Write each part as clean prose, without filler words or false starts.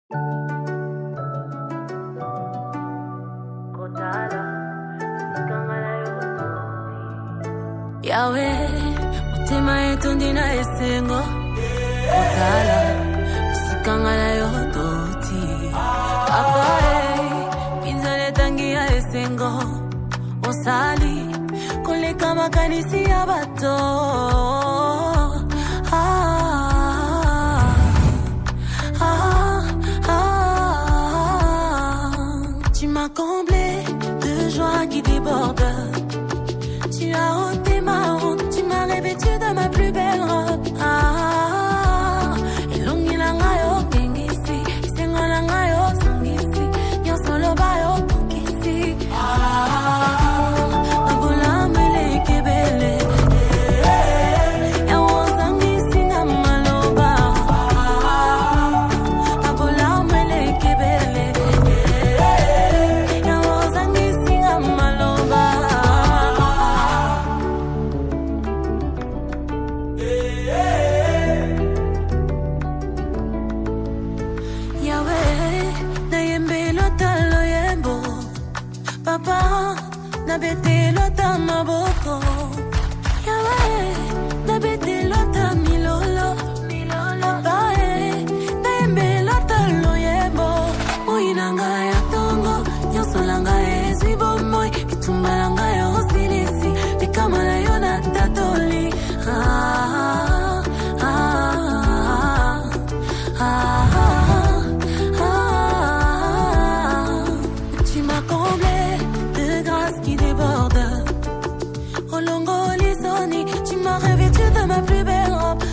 Yahweh, mutima yetu ndina esengo Kotala, sikangala yototi Apae, pinzale tangia esengo Osali, koleka makanisi ya bato Tu m'as comblé de joie qui déborde. Tu as ôté ma honte, tu m'as revêtu de ma plus belle robe. Ilungi langa yo kengisi, isengo langa yo songisi, nyonso loba yo pokisi. Mabola mele kebele, ya wosangisi na maloba. Mabola mele kebele, ya wosangisi na maloba. Papa, na bete lota maboko. Yahweh, na bete lota milolo. Papa, na yembe lota loyebo. Uinanga ya tongo, nyonso langa ezwi bomoi. Kitumba langa ya osilisi, bikamala yo na tatoli. Tu m'as comblé de grâce qui déborde. Olongo lisoni, tu m'as revêtu de ma plus belle robe.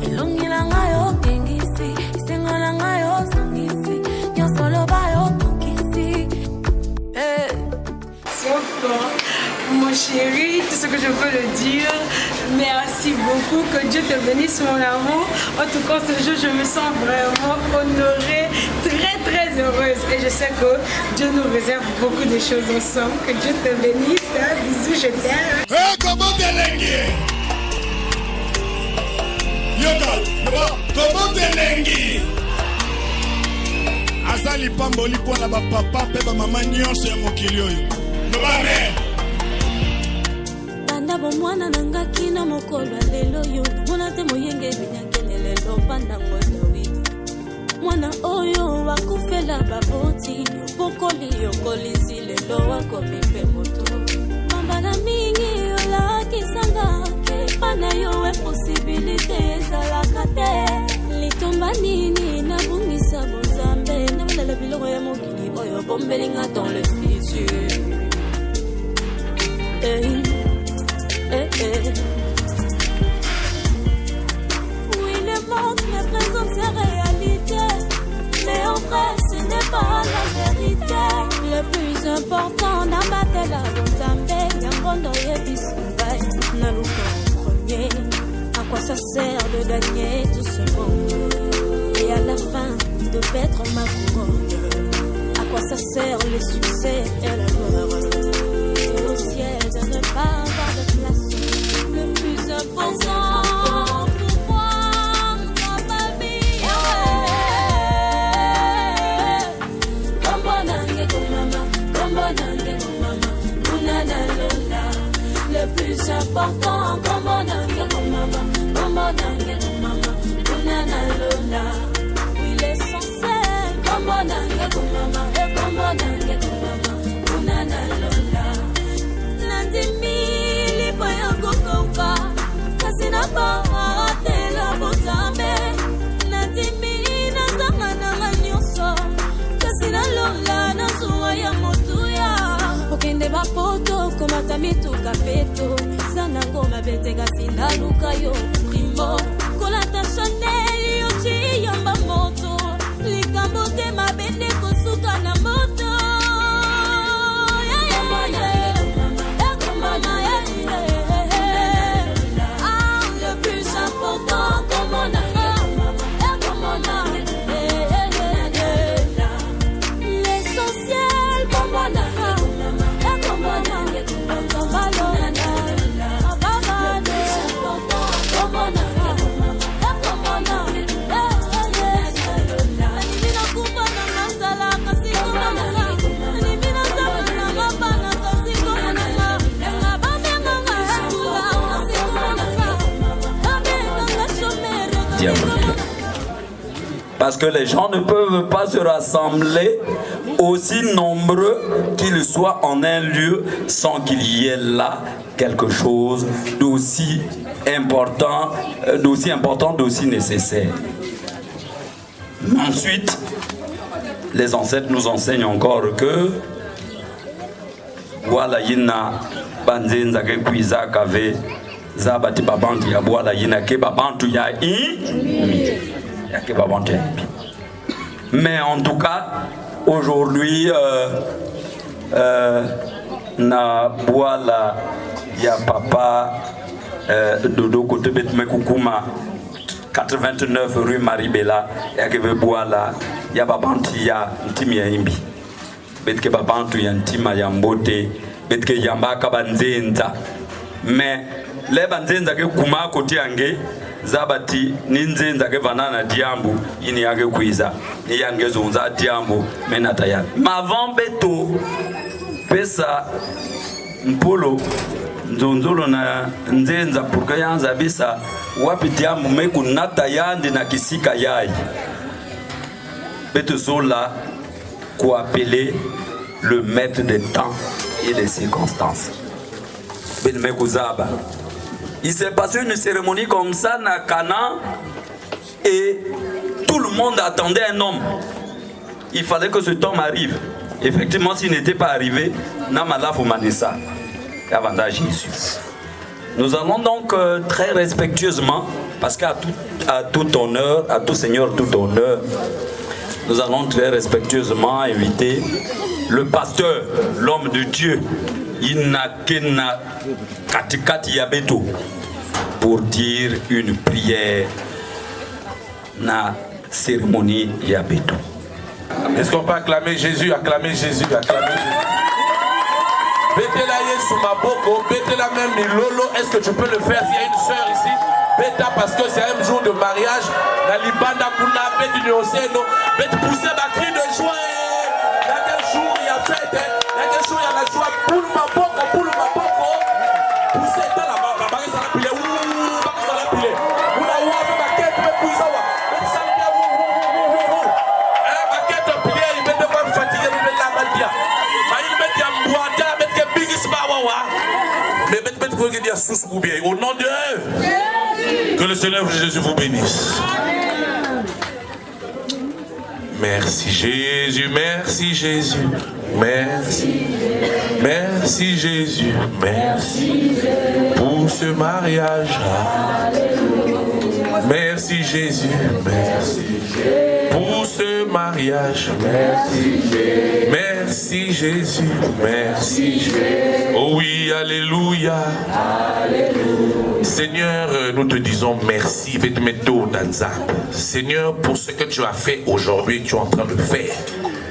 Elongi langa yo kengisi, isengo langa yo songisi, nyonso loba yo pokisi. Mon chéri, tout ce que je peux le dire, merci beaucoup, que Dieu te bénisse mon amour. En tout cas, ce jour, je me sens vraiment honorée, très très heureuse. Et je sais que Dieu nous réserve beaucoup de choses ensemble. Que Dieu te bénisse, bisous, je t'aime. Hey, comment t'es lengi? Yokal, comment t'es lengi? Azali pamboli pour la papa, peba maman nyonso ya mokili oyo. Nobame. Bo mwana nanga kina mokolo lelo yo mwana te moyenge binyakele lelo pandango Dawidi mwana oyo wakufela baboti bokoli yokolisi lelo wakomi pe moto mambala mingi yola kisanga pana yo e possibilité ezalaka te litomba nini na bungisa bozambe na balela biloko ya mokili oyo bombelinga dans le futur. Oui, le monde me présente ses réalités, mais en vrai, ce n'est pas la vérité. Le plus important, n'abattre la bonne Yambondo Yebisubai, Naluka en premier. À quoi ça sert de gagner tout ce monde et à la fin de perdre ma couronne? À quoi ça sert le succès et la gloire? Et au ciel de ne pas avoir de place. Le plus important pour moi, ma vie, le plus important, oui, l'essentiel, Nandimili boya kokoka kasina parate la bozambe Nandimili na zanga na nyonso kasina lola na zuwa ya motuya okende bapoto komata mituka peto sana ngoma betega sina luka yo primo kolata Chanel yo chi yamba moto likambo te mabende kosuka na moto. Parce que les gens ne peuvent pas se rassembler aussi nombreux qu'ils soient en un lieu sans qu'il y ait là quelque chose d'aussi important, d'aussi nécessaire. Ensuite, les ancêtres nous enseignent encore que voilà yina banzenza ke kuiza kave zabati babantu ya voilà yina ke babantu ya mais en tout cas aujourd'hui na boala ya papa Dodo côté Betmekukuma 89 rue Maribela ya ke boala ya babantu ya ntimi ya imbi betke babantu ya ntima ya mbote betke yambaka banzenza mais le banzenza ke kuma côté yange zabati ninzenza ke vanana diambu ini yake kuiza ni yange zonza diambu menata ya mavant beto pesa mpolo nzonzolo na nzenza pour que yanza bisa wapi diambu meku nata yandi na kisika yai beto zola ko appeler le maître des temps et des circonstances ben meku zaba. Il s'est passé une cérémonie comme ça à Cana et tout le monde attendait un homme. Il fallait que cet homme arrive. Effectivement, s'il n'était pas arrivé, Namala Foumanissa, avantage Jésus. Nous allons donc très respectueusement, parce qu'à tout honneur, à tout Seigneur, tout honneur, nous allons très respectueusement inviter le pasteur, l'homme de Dieu, Inakena Katikati Yabeto, pour dire une prière na cérémonie Yabeto. Est-ce qu'on peut acclamer Jésus, acclamer Jésus, acclamer Jésus? Bêtez-la Yesu Maboko, bêtez-la même Milolo. Est-ce que tu peux le faire s'il y a une sœur ici? Bêta parce que c'est un jour de mariage. La Libanda Kuna, bête du Océano, bête pousser ma cri de joie. Il y a quel jour il y a fête, il y a quel jour il y a la joie. Pour ma boko, pousser dans la barre, ça l'a pilé, ça l'a pilé. Vous la ouave, ma quête, mais pour ça, bête ça bien, ma quête pilé, il met de quoi fatiguer, il met la madia. Il met un bois, il met un bigis bawawa. Mais bête, vous voyez, il y a sous ou bien. Au nom de Dieu, que le Seigneur Jésus vous bénisse. Merci Jésus, merci Jésus, merci, merci Jésus, merci pour ce mariage. Merci Jésus, merci pour ce mariage. Merci Jésus, merci Jésus. Oh oui, alléluia. Seigneur, nous te disons merci. Seigneur, pour ce que tu as fait aujourd'hui, tu es en train de faire.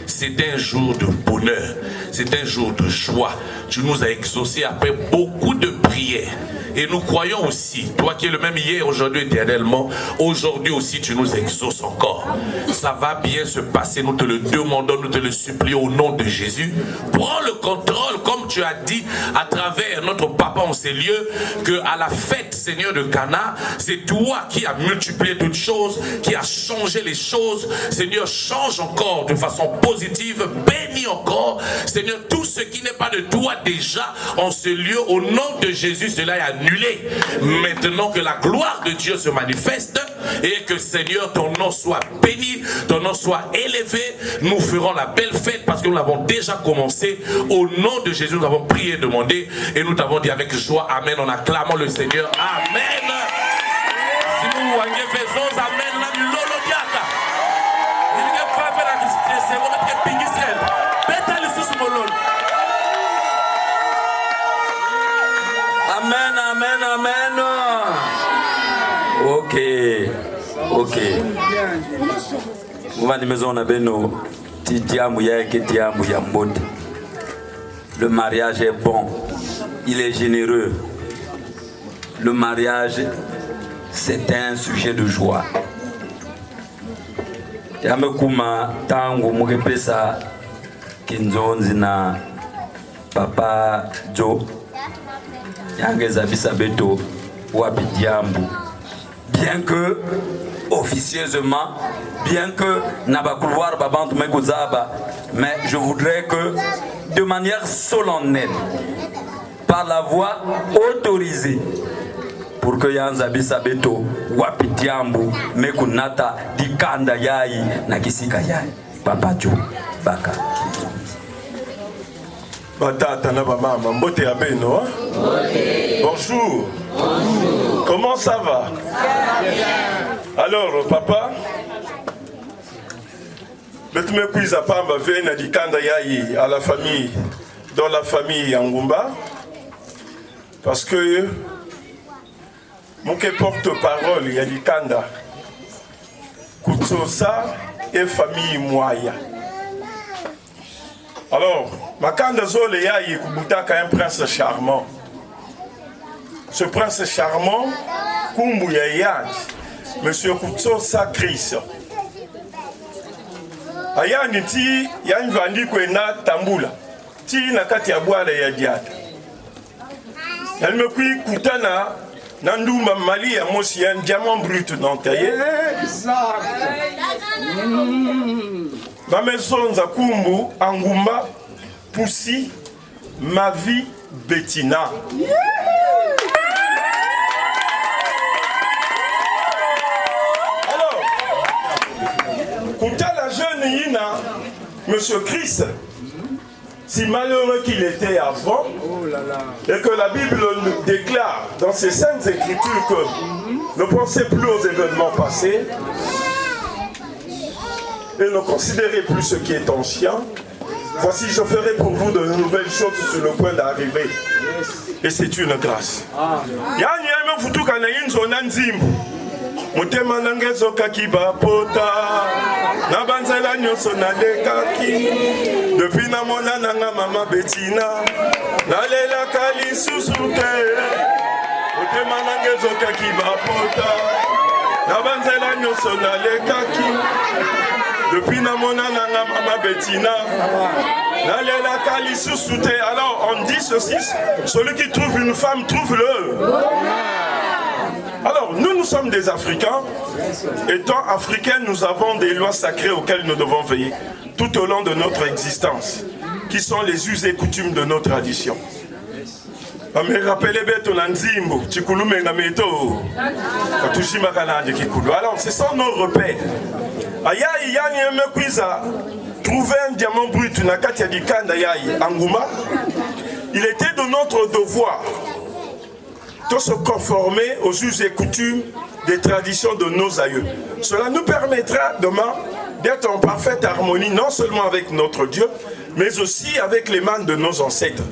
C'est un jour de bonheur, c'est un jour de joie. Tu nous as exaucés après beaucoup de prières. Et nous croyons aussi, toi qui es le même hier, aujourd'hui, éternellement, aujourd'hui aussi tu nous exauces encore. Ça va bien se passer, nous te le demandons, nous te le supplions au nom de Jésus. Prends le contrôle, comme tu as dit à travers notre papa en ces lieux, qu'à la fête, Seigneur de Cana, c'est toi qui as multiplié toutes choses, qui as changé les choses. Seigneur, change encore de façon positive, bénis encore. Seigneur, tout ce qui n'est pas de toi déjà en ce lieu, au nom de Jésus, cela est annulé. Maintenant que la gloire de Dieu se manifeste et que Seigneur ton nom soit béni, ton nom soit élevé, nous ferons la belle fête parce que nous l'avons déjà commencé. Au nom de Jésus, nous avons prié et demandé et nous t'avons dit avec joie Amen, en acclamant le Seigneur. Amen. Si nous faisons Amen, Amen, amen, amen. Ok, ok. Le mariage est bon, il est généreux. Le mariage, c'est un sujet de joie. Yamekuma tangu mukepesa kinzonzi na Papa Joe. Yangeza Bisabeto wapi diambu. Bien que officieusement, bien que Naba couloir Babant Mekozaba, mais je voudrais que de manière solennelle, par la voix autorisée, pour que Yanzabi Sabeto, Wapitiambu, Mekunata, Dikanda Yai, Nakisika Yai, Papa Joe, Baka. Batata na maman, mbote ya beno. Bonjour. Bonjour. Comment ça va? Ça va bien. Alors, papa, me kuiza pamba vena dikanda yai à la famille, dans la famille Angumba, parce que mon porte-parole ya dikanda Kutsosa et famille Moya. Alors, Makanda Zole Yayi Kubutaka un prince charmant. Ce prince charmant, Kumbu Yayad, Monsieur Kutsosa Chris. Ayani ti yani vandi kwena tambula. Ti nakati ya bwala ya diata. Elle me kui kutana nandumba mali ya mosi ya diamant brut nantaye. Exact. Ma maison za Kumbu Angumba Poussi ma vie Bettina. Alors, Kouta la jeune Yina, Monsieur Chris, si malheureux qu'il était avant, et que la Bible nous déclare dans ses saintes écritures que ne pensez plus aux événements passés, et ne considérez plus ce qui est ancien. Voici, je ferai pour vous de nouvelles choses sur le point d'arriver. Et c'est une grâce. Depuis na mona nanga mama Bettina, nalela kali susuke. Mutema nangezo kakiba pota, nabanzela nyoso nalekaki. Depuis Namona Nanga Mama Bettina, Nalela Kali Sousouté. Alors on dit ceci, celui qui trouve une femme, trouve-le. Alors nous sommes des Africains. Étant Africains, nous avons des lois sacrées auxquelles nous devons veiller tout au long de notre existence, qui sont les us et coutumes de nos traditions. Alors ce sont nos repères. Trouver un diamant brut il était de notre devoir de se conformer aux us et coutumes des traditions de nos aïeux. Cela nous permettra demain d'être en parfaite harmonie non seulement avec notre Dieu, mais aussi avec les mains de nos ancêtres.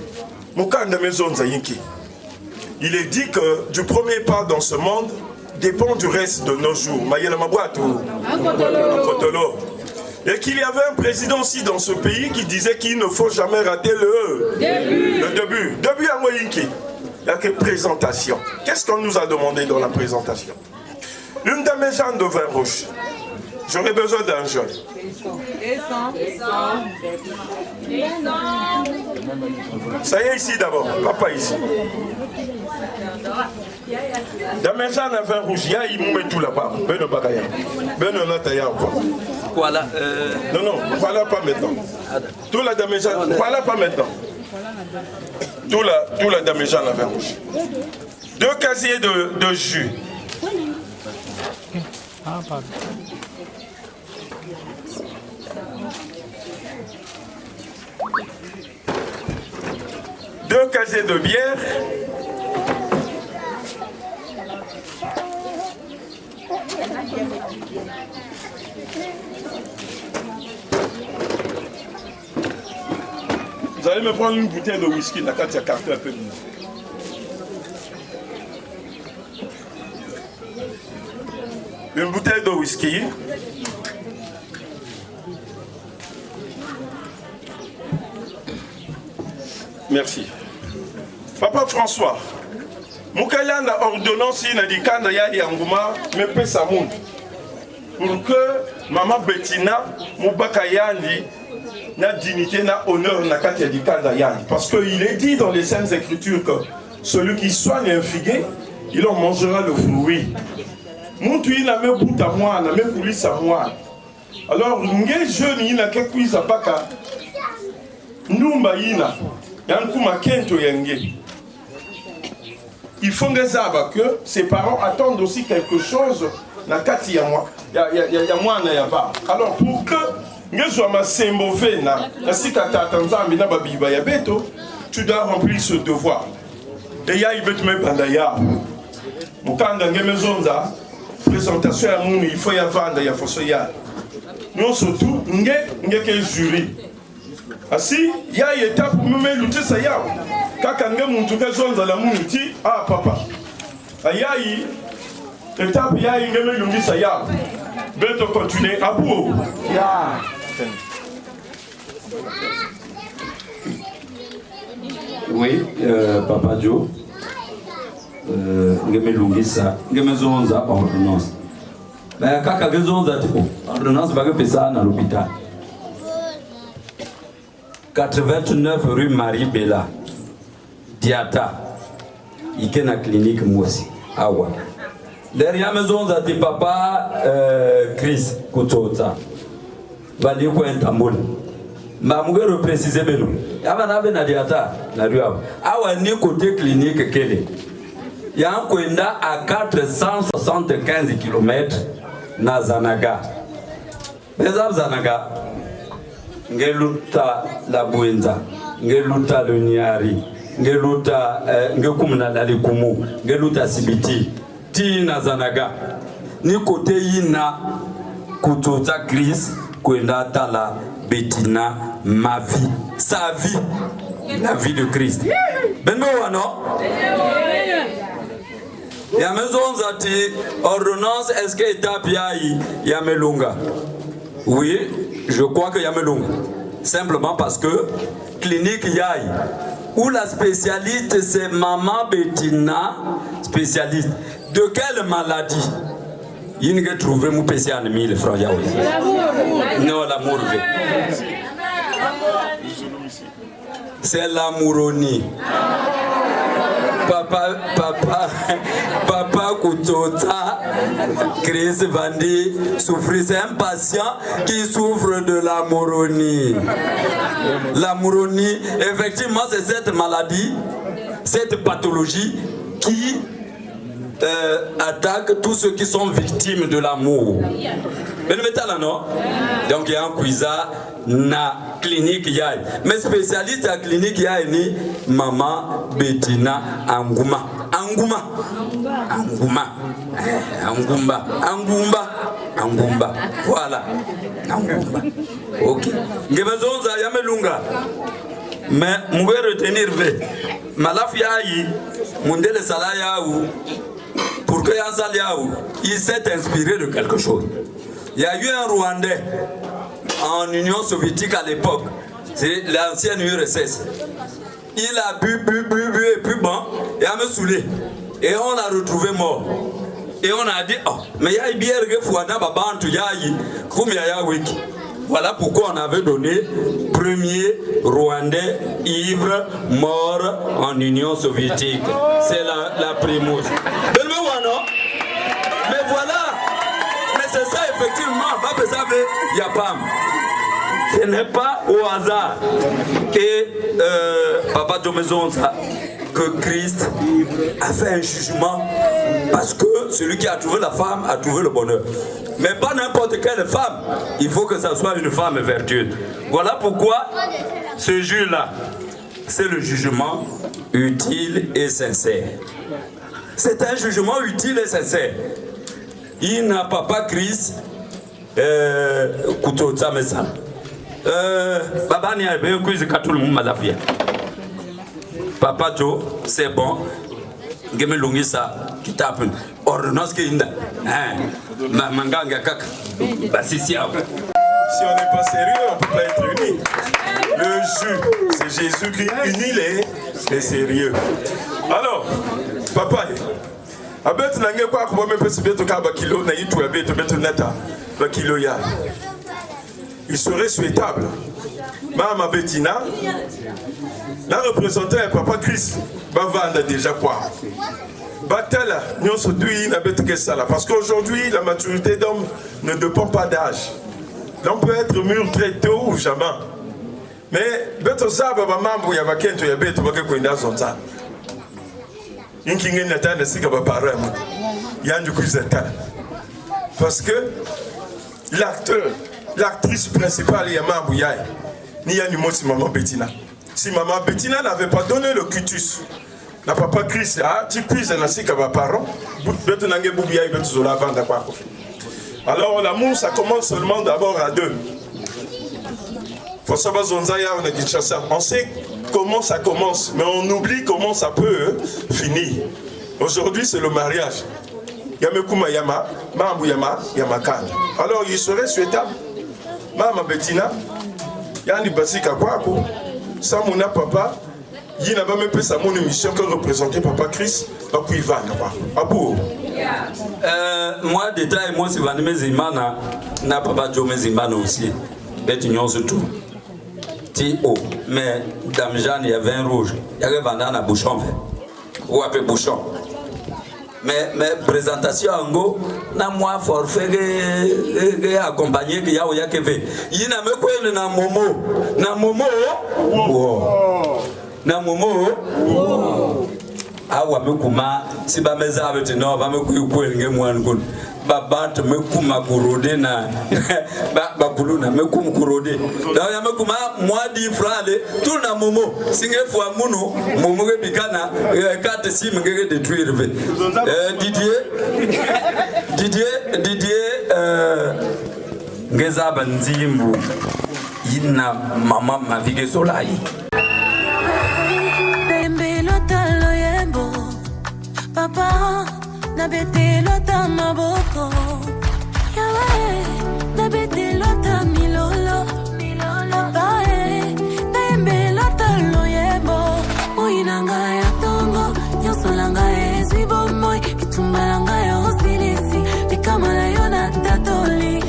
Il est dit que du premier pas dans ce monde dépend du reste de nos jours. Et qu'il y avait un président aussi dans ce pays qui disait qu'il ne faut jamais rater le début. Début à Moyinki. Il n'y a que présentation. Qu'est-ce qu'on nous a demandé dans la présentation? Une de mes gens de vin rouge. J'aurais besoin d'un jeune. Ça y est ici d'abord, papa ici. Dans mes gens de vin rouge, il y a une tout là-bas. Ben Bagaya. Ben Nataya encore. Voilà. Non, voilà pas maintenant. Tout la dame gens, voilà pas maintenant. Tout la dame gens de vin rouge. 2 casiers de jus. Ah, pardon. Deux casiers de bière. Vous allez me prendre une bouteille de whisky, la carte, il y a carte un peu de une bouteille de whisky. Merci. Papa François, Moukala na ordonnance na dikanda ya Yanguma me pesa moun pour que maman Bettina Moubaka Yandi na dignité na honneur na kati dikanda Yandi, parce qu'il est dit dans les saintes écritures que celui qui soigne un figuier, il en mangera le fruit. Muntu ina me buta mwana, me kulisa mwana. Alors, nge jeune ina ke kuisa baka ndumba ina, yankuma kento yenge. Il faut que ses parents attendent aussi quelque chose na kati ya moi. Ya mwana ya ba. Alors, pour que nge soit ma sembové na sika tata nzambi na babiba ya beto, tu dois remplir ce devoir. Et ya ibet me bandaya. Mukanga nge mezonza présentation ya munu il faut ya vanda ya foso ya. Nous surtout nge ke jury. Asi ya étape me lutter ça ya. Kaka nge muntu ke zonza la munu ti ah papa. Ayayi étape ya nge me lungi ça ya. Beto continuer à bout. Ya. Oui, Papa Joe. Ngeme lungisa, ngeme zonza ordonnance. Mais kaka gezonza tipo, ordonnance bague pesa na l'hôpital. 89 rue Marie Bella, Diata, Ikena clinique Moussi, Awa. Derrière maison zati papa Chris Kutota. Vali ko entamol. Ma mugero préciser beno. Aba na be na Diata na rue Awa ni côté clinique kele. Ya kwenda à 475 km na Zanaga. Beza Zanaga. Ngeluta la Buenza, ngeluta le Niari, ngeluta ngekumna la Likumu, ngeluta Sibiti, ti na Zanaga. Ni kote yina kutota Chris kwenda tala Bettina ma vie, sa vie, la vie de Christ. Benmo wano? Ya maison zati ordonnance est-ce que étape ya melunga? Oui, je crois que Yamelung. Simplement parce que clinique Yaï, où la spécialiste c'est Maman Bettina, spécialiste. De quelle maladie? Il n'y a trouvé mon PC en 1000 francs. Non, l'amour. C'est l'amouronie. Papa Kutota, Chris Vandi souffre, c'est un patient qui souffre de l'amouronie. L'amouronie, effectivement, c'est cette maladie, cette pathologie qui attaque tous ceux qui sont victimes de l'amour. Donc il y a un quiza na clinique yaï. Mais spécialiste à clinique yaï ni Maman Bettina Anguma. Voilà. Angumba. Ok. Ngemezonza yamelunga. Mais vous pouvez retenir Malaf yaï mundele salaya ou pour que Yanzaliaou, il s'est inspiré de quelque chose. Il y a eu un Rwandais en Union soviétique à l'époque, c'est l'ancienne URSS. Il a bu et puis bon, et a me saoulé. Et on l'a retrouvé mort. Et on a dit, oh, mais il y a une bière qui fouana babantu yayi, kumya wiki. Voilà pourquoi on avait donné premier Rwandais ivre mort en Union soviétique. C'est la primousse. Mais voilà, mais c'est ça effectivement, Yapam. Ce n'est pas au hasard. Et Papa Domezonza, que Christ a fait un jugement parce que celui qui a trouvé la femme a trouvé le bonheur. Mais pas n'importe quelle femme, il faut que ça soit une femme vertueuse. Voilà pourquoi ce jugement-là, c'est le jugement utile et sincère. C'est un jugement utile et sincère. Il n'a pas Christ couteau de sa maison. Baba n'y a pas eu de tout le monde malafia. Papa Joe, c'est bon. Geme lungi ça, tu tapes. Ordonnance qui inda. Manganga kaka. Si on n'est pas sérieux, on ne peut pas être unis. Le jus, c'est Jésus qui unit les sérieux. Alors, papa, abet nange kwa ko me pesi beto ka bakilo na yitu abeto beto nata bakilo ya. Il serait souhaitable. Maman Bettina, la représentante Papa Christ, va vendre déjà quoi? Batala, nous sommes parce qu'aujourd'hui, la maturité d'homme ne dépend pas d'âge. L'homme peut être mûr très tôt ou jamais. Mais, beto saba ba mambo ya bakento ya beto bake kwenda zonza. Inki ngeni natanda sika ba parama. Yandu kuzata. Parce que l'acteur, l'actrice principale ya mambo yai ni yani mosi maman Bettina. Si maman Bettina n'avait pas donné le cutus, na papa Chris a ti cuise na sika ba parent, beto nange bubu yai beto zola banda kwa kofi. Alors l'amour ça commence seulement d'abord à deux. On sait comment ça commence, mais on oublie comment ça peut finir. Aujourd'hui, c'est le mariage. Yamekuma Yama, Mambu Yama, Yamakan. Alors, il serait souhaitable, Mama Bettina, Yanni Basika Kwako, Samuna Papa, il n'a pas même fait sa mon émission que représentait Papa Chris, Bakou Ivan. Abou. Moi, détail, moi, c'est Vanime Zimana, n'a pas Jomé Zimana aussi. Bétignon surtout. T.O. Mais Dame Jeanne, il y a vin rouge. Il y a un vendeur à bouchon. Ou un peu bouchon. Mais présentation en go, na moi forfait accompagné que ya oya keve. Il n'a même pas na momo. Na momo. Na momo. Ah ouais, me kuma si ba meza avec no ba me kuyi ngemwan kun. Babat me kuma kurode na ba kuluna me kum kurode da ya me kuma moi 10 francs le tout na momo singe fois muno momo ke bikana carte sim ke détruire Didier ngeza banzimbu yina mama mavige solai papa na bete lota maboko yawe na bete lota milolo bae tembe lota loyebo uinanga ya tongo nyosolanga ezwibo moi kitumbalanga ya osilisi likamala yona tatoli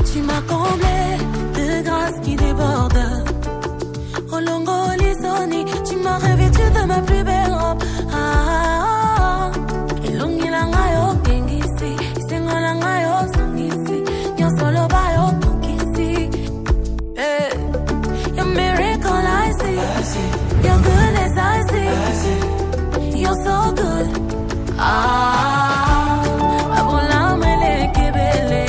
tu m'as comblé de grâce qui déborde. Tu m'as revêtu de ma plus belle robe. Ilungilangayo kengisi, isengolangayo sangisi, nyosolo bayo kukisi. Your miracle I see, your goodness I see. You're so good. Abola mele kebele.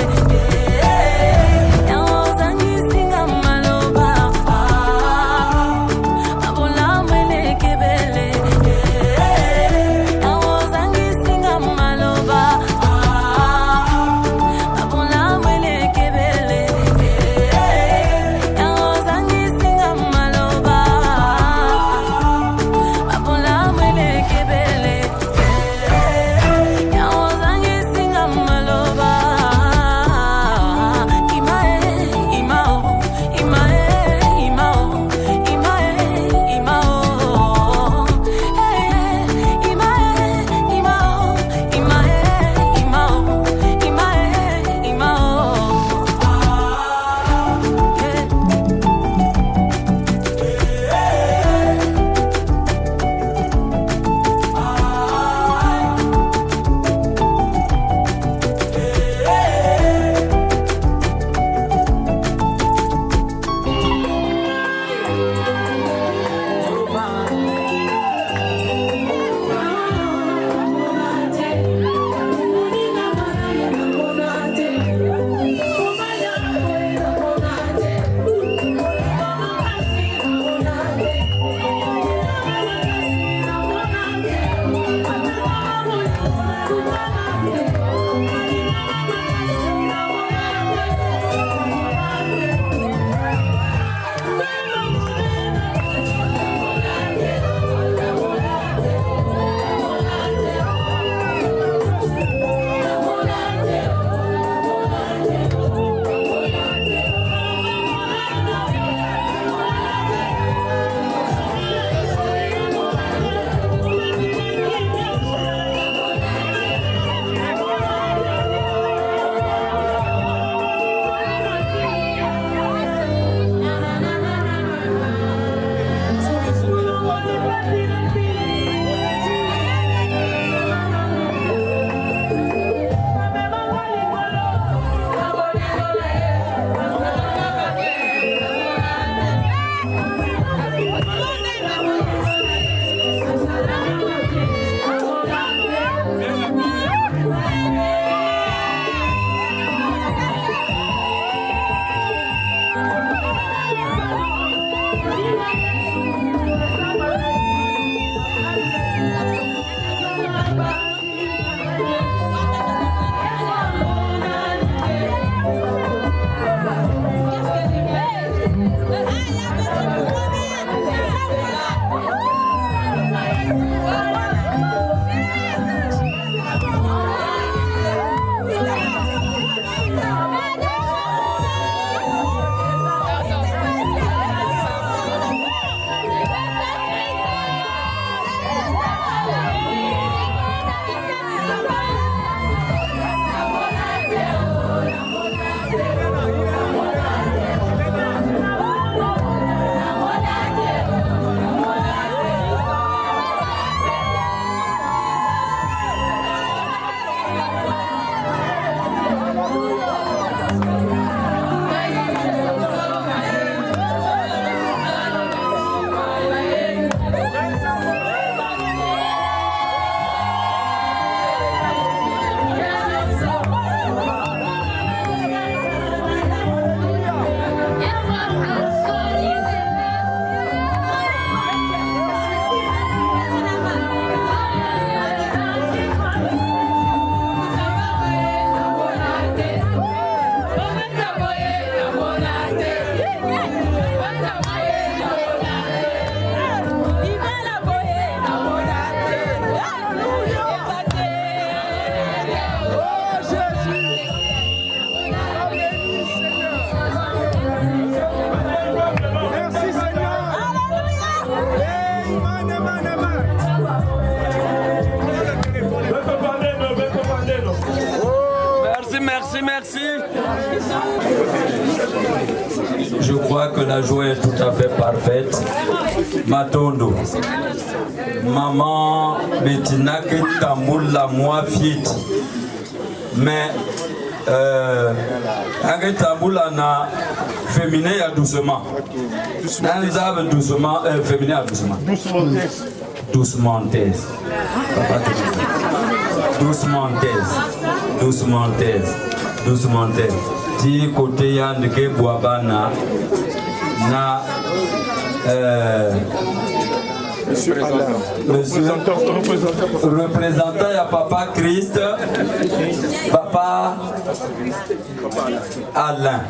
Merci, merci. Je crois que la joie est tout à fait parfaite. Matondo. Maman Bettina qui tamoule la moi fiit. Mais avec tamoule na féminin à doucement. Dans les arbres doucement, féminin à doucement. Doucement thèse. Doucement thèse. Doucement thèse. Doucement thèse. Si côté yann ke boabana na Monsieur représentant, il y a Papa Christ, Papa Alain.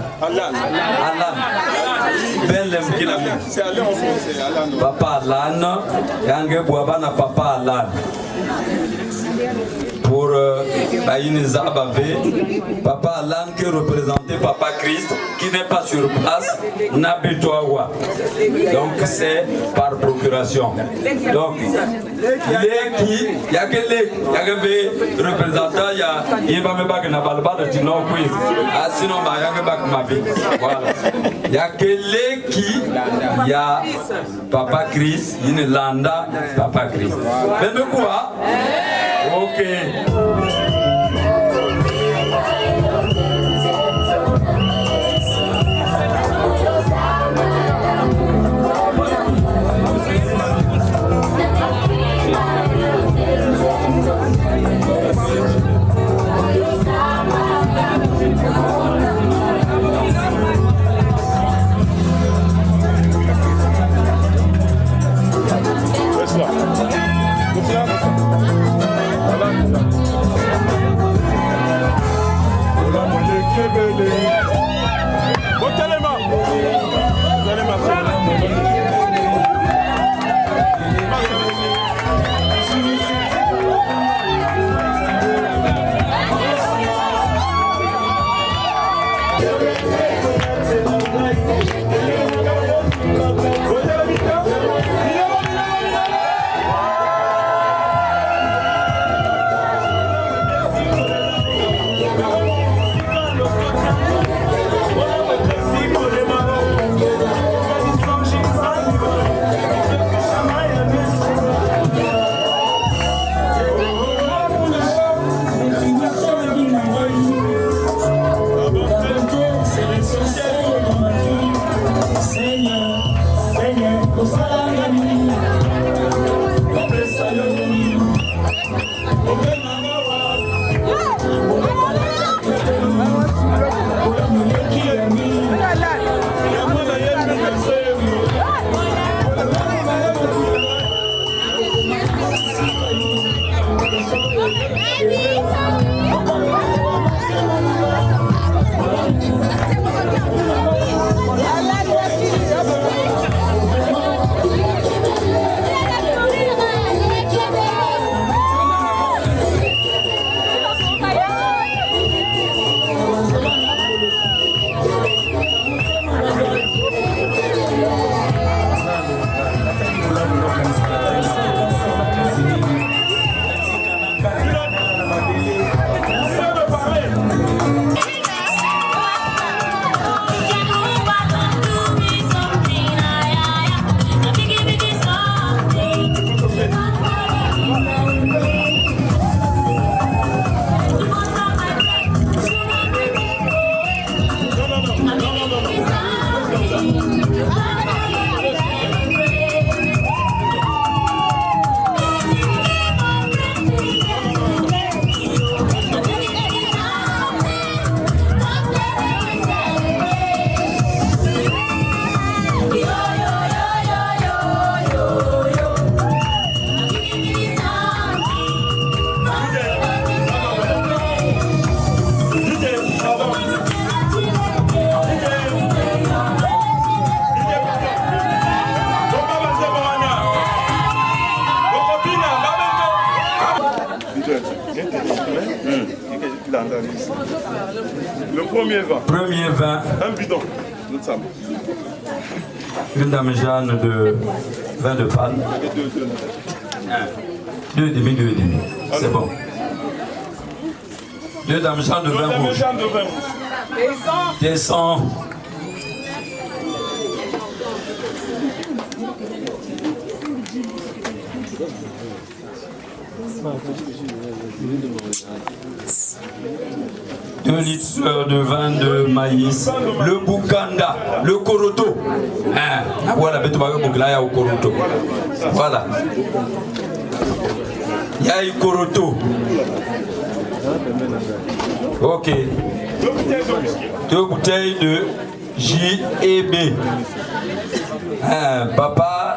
Papa Alain, Yange Boabana Papa Alain. Pour Papa Alain qui représentait Papa Christ, qui n'est pas sur place, Nabitoawa. Donc c'est par procuration. Donc, il y a que les représentants, il y a sinon, il y a que les qui, il y a Papa Christ, il y a Landa, Papa Christ. Mais de quoi? Ok. Le premier vin. Premier vin. Un bidon. Nous sommes. Une dame Jeanne de vin de palme. 2,5. C'est bon. 2 demi-jean de vin rouge. Descends. Deux litres de vin de maïs, le Bukanda, le Koroto. Voilà, au Koroto. Voilà. Il y a le Koroto. Ok. 2 bouteilles de J&B. Papa,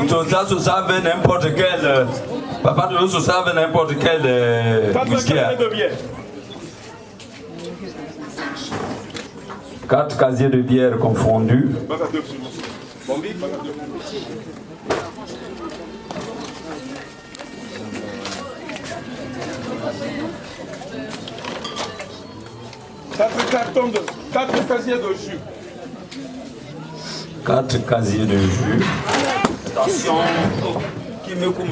ça savait n'importe quel. Papa de nous savait n'importe quel whisky. 4 casiers de bière confondus. Quatre casiers de jus. 4 casiers de jus. Attention. Qui me coupe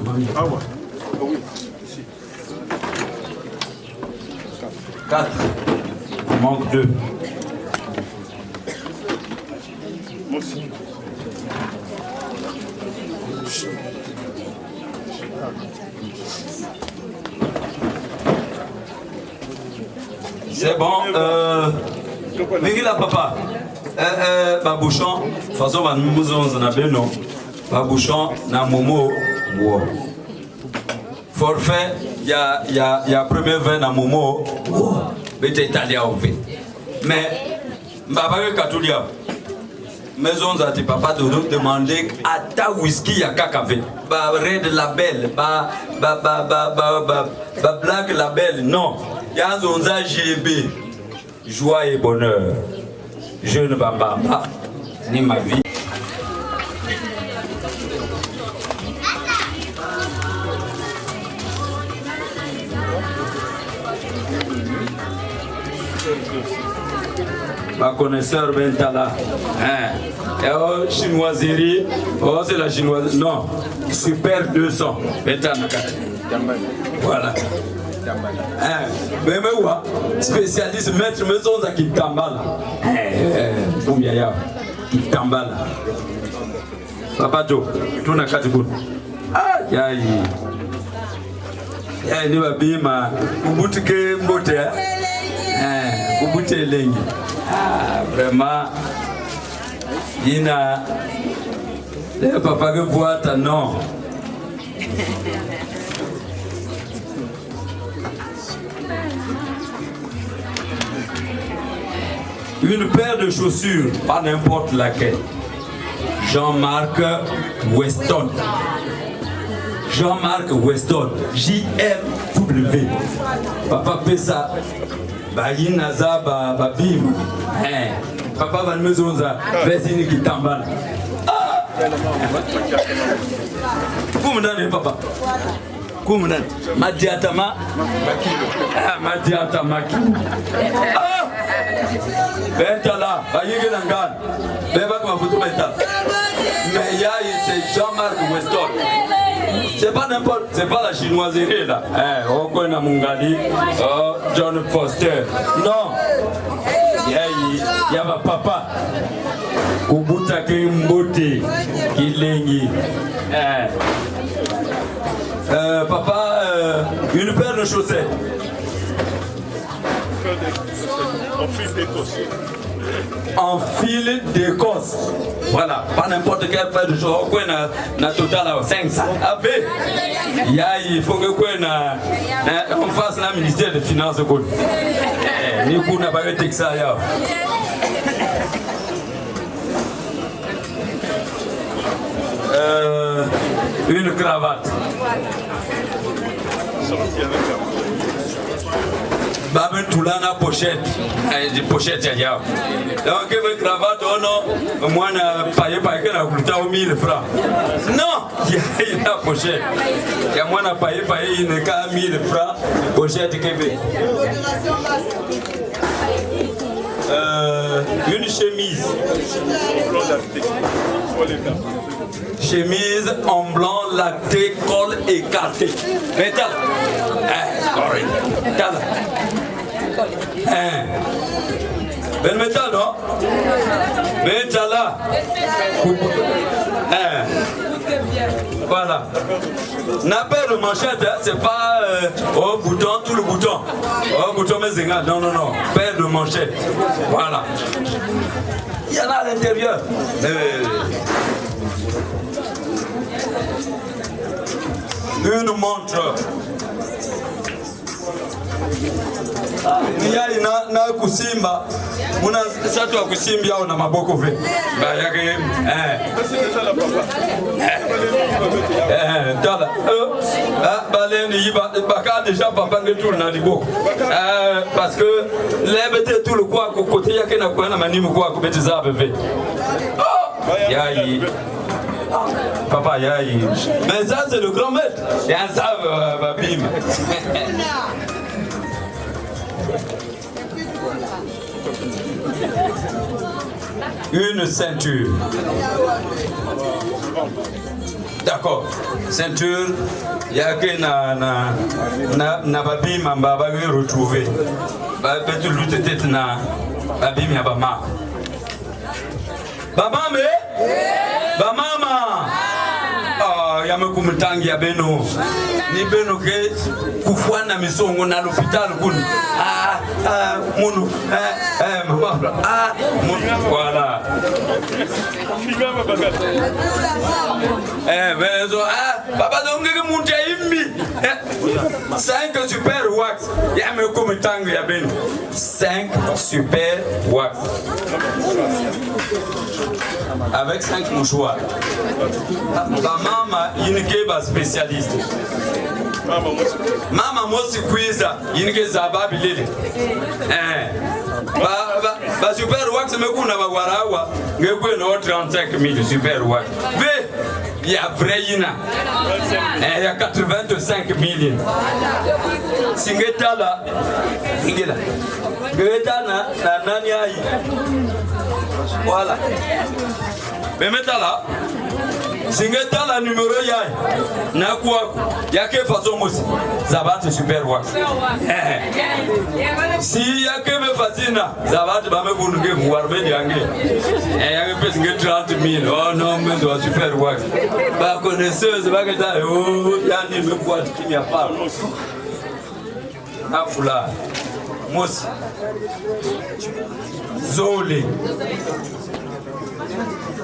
Oui. 4. Il manque 2. Merci. C'est bon. Mingila papa. Babouchon. De toute façon, nous avons Babouchon na Momo. Forfait. Il y a premier vin na Momo. Mais italien au fait. Mais Baba Katulia. Maison à tes papa de nous demander à ta whisky à cacave. Ba red label, ba black label, non. Y'a zonza JB. Joie et bonheur. Je ne bamba pas ni ma vie. Ma connaisseur Bentala. Oh, chinoiserie. Oh, c'est la chinoiserie. Non. Super 200. Bentala. Voilà. Mais spécialiste maître maison à Kitambala. Boumiaya. Kitambala. Papa Joe, tu n'as qu'à te dire. Aïe aïe. Ni babima. Ubutike mbote. Ubute lengi. Vraiment. Ina. Le papa que voit ta non. Une paire de chaussures, pas n'importe laquelle. Jean-Marc Weston. Jean-Marc Weston. JMW. Papa fait ça. Bayin naza babim. Papa va nous zonza. Vesini qui tambale. Vous me donnez papa. Comment Madiatama Madiata Maki. Bentala, Bayigelangan, Beba comme photo Benta. Mais il y a c'est Jean-Marc Weston. C'est pas n'importe, c'est pas la chinoiserie là. Okona Mungali, John Foster. Non. Il y a ma papa. Kubuta Kimbote, Kilengi. Papa, une paire de chaussettes. En fil d'Écosse. En fil d'Écosse. Voilà, pas n'importe quelle paire de chaussettes. Quoi na total à 500. Il faut que on fasse la ministère des Finances. Ni pour n'a pas été que ça. Une cravate. Babin Toulana pochette. Des pochettes, il y a. Donc, une cravate, oh non, moi, je paye par la goutte à 1000 francs. Non, il y a une pochette. Il y a moi, je paye par une cas 1000 francs. Pochette, Québec. Une chemise. Chemise en blanc, lacté, col écarté. Métal. Métal. Ben métal, non? Métal là. Voilà. N'a pas de manchette, hein? C'est pas au bouton, tout le bouton. Au bouton, mais c'est non, non, non. Paire de manchette. Voilà. Il y en a à l'intérieur. Une montre. Nia na kusimba muna satu wa kusimbia au na maboko ve ba yake tala baleni yiba baka déjà papa ngetu na liboko parce que lebete tout le quoi côté yake na kwa na manimu kwa kubetiza bebe yayi papa yayi mais ça c'est le grand maître et un savent babim. Une ceinture. D'accord. Ceinture, il y a que na babi mamba va retrouver. Ba betu lutte tête na babi mi abama. Baba me? Ba mama. Ah, ya me kumutangi ya beno. Ni beno ke kufwana misongo na l'hôpital kun. Munu mama munu voilà papa donc que monte imbi 5 super wax ya me comme tango ya ben 5 super wax avec 5 mouchoirs maman une keba spécialiste Mama mosi kuiza yinike zababi lele ba super wax me kuna bagwarawa ngekwe no 35 000 super wax ve ya vrai yina ya 85 millions singetala ingela ngetana na nani ai voilà bemetala Singeta la numéro yai na kwa yake façon mosi zabate super wax si yake me fasina zabate ba me bunge muarbe yange yake pese nge 30 000 oh non mais do super wax ba connaisseuse ba que ça oh yani me quoi qui a pas na fula mosi zole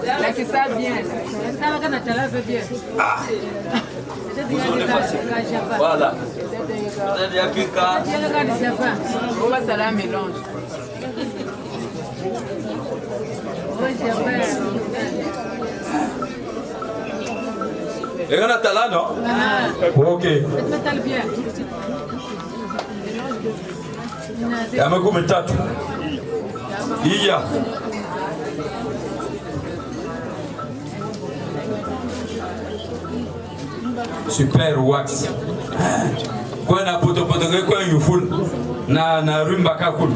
là que ça bien. Ah. Voilà. On va ça la mélange. Et on a talent, non? Ok. Ya me come tatu. Iya. Super wax. Kwa na poto kwa yuful na rumba kakul.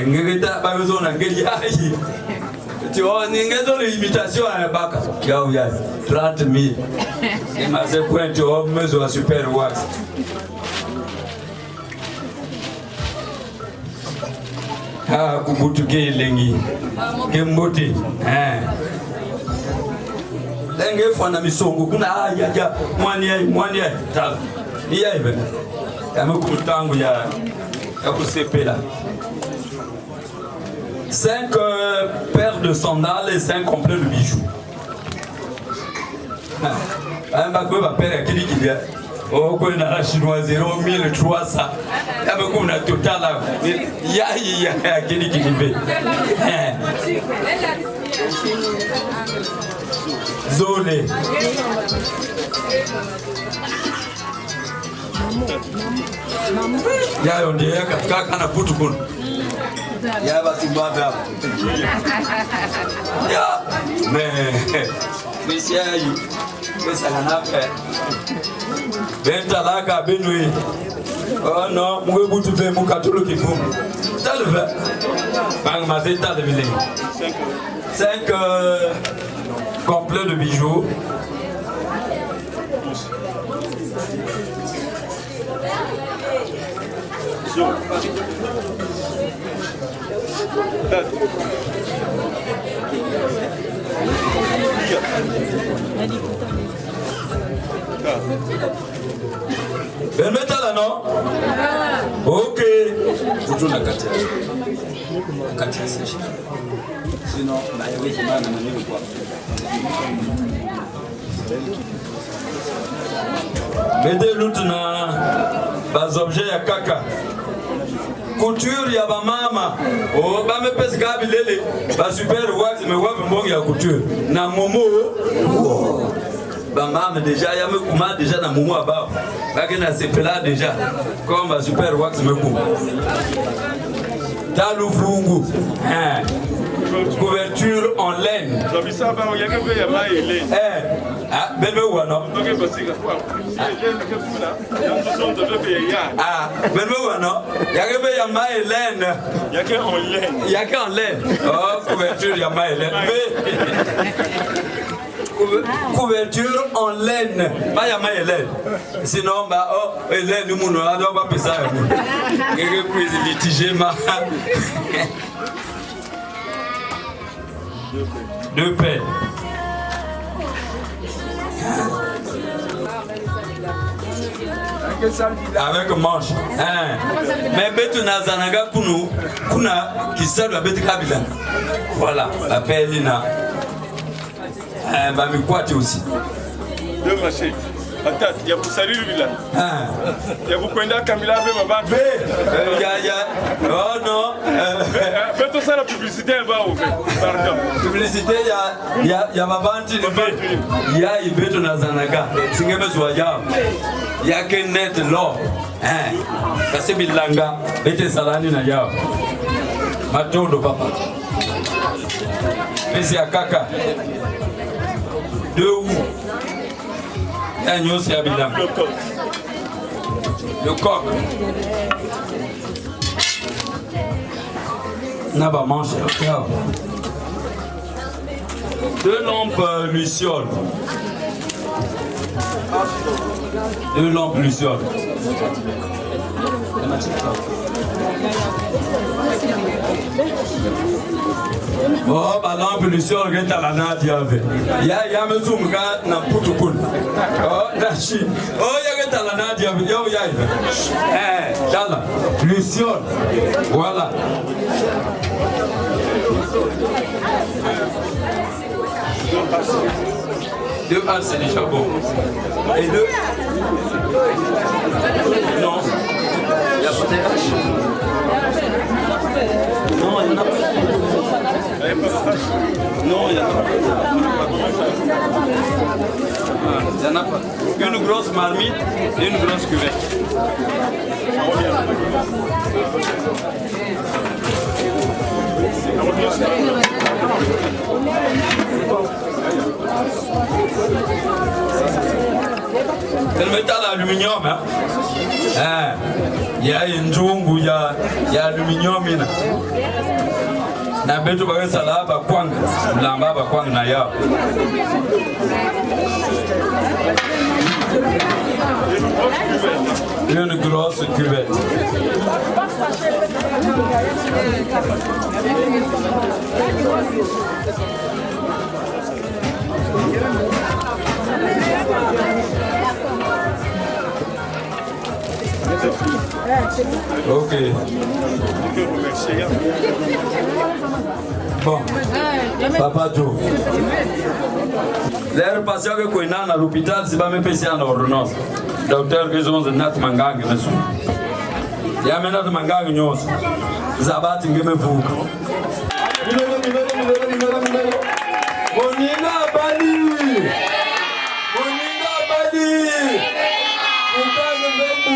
Ngeta ba bezo na ngeli ai. Tu vois ningezo l'imitation à baka. Yao ya 30 000. Et ma se point au mezo super wax. Kubutu ke lengi. Kembote. Lenge fwana misongo kuna ya mwani ya tal iya hivi kama kutangu ya kusepela 5 paires de sandales et 5 complets de bijoux. Amba kwa paire ya kilikili oh kwa na chinois 0300 kama kuna total ya kilikili be zone Ya on dirait kaka na putu kun. Ya basi baba. Ya mais Monsieur Ayi, ça n'a pas. Bentalaka benui. Oh non, moi vous tu fais mon katolo qui fou. T'as le fait. Bang ma zeta de mille. 5 complets de bijoux. Ben mettez là non? Ok. Toujours la carte. La carte sèche. Sinon, la yéwe c'est pas na quoi. Mettez l'autre na bas objet ya kaka. Couture ya ba mama. Oh ba me pesa gabi lele. Ba super wax me wa mbongo ya couture. Na momo. Oh. Ba mama déjà ya me kuma déjà na momo aba. Ba ke na sepela déjà. Comme ba super wax me kuma. Talu fungu. Hein. Couverture en laine. Ah, ben ou non? Ah, ben ou non? Yama et laine. Yaka en laine. Oh, couverture Yama et laine. Couverture en laine. Pas Yama et laine. Sinon, bah, oh, laine, nous n'avons pas pu ça. Quelqu'un peut litiger ma. Deux paires. Avec manche. Hein. Mais betu na zanaga kunu kuna kisalu abeti kabila. Voilà, la pelina. Bah mi kwati aussi. Deux machines. Attends, il y a pour saluer le village. Il y a pour Kwenda Kamila avec ma bande. Oh non. Faites ça la publicité là-bas au fait. Pardon. Publicité, il y a ma bande. Il y a Ibeto Nazanaga. Singeme Zoya. Il y a Kenneth Law. Parce que Bilanga était salani na yao. Matondo papa. Pesi ya kaka. Deux ou. Le coq. N'a pas mangé. Deux lampes lucioles. Deux lampes lucioles. Oh, bah lampe luciole que t'as la nadia avec. Ya me zoom quand na putukul. Oh, nachi. Oh, ya que t'as la nadia avec. Yo, ya. Chala. Luciole. Voilà. Deux as, c'est déjà bon. Et deux. Non. Il n'y a pas de hache. Non, il n'y en a pas. Non, il n'y en a pas. Il n'y en a pas. Une grosse marmite et une grosse cuvette. C'est le métal aluminium. Il y a une jungle, il y a aluminium. Na betu ba sala ba kwang lamba ba kwang na ya. Une grosse cuvette. Ok. Bon, Papa Joe. L'air patient que qu'on a à l'hôpital, c'est pas même passé en ordonnance. Docteur que sont nat mangang monsieur. Il y a maintenant mangang nyos. Zabat ngeme fuk. Moninga bali. Moninga bali. Ukanga mbembu.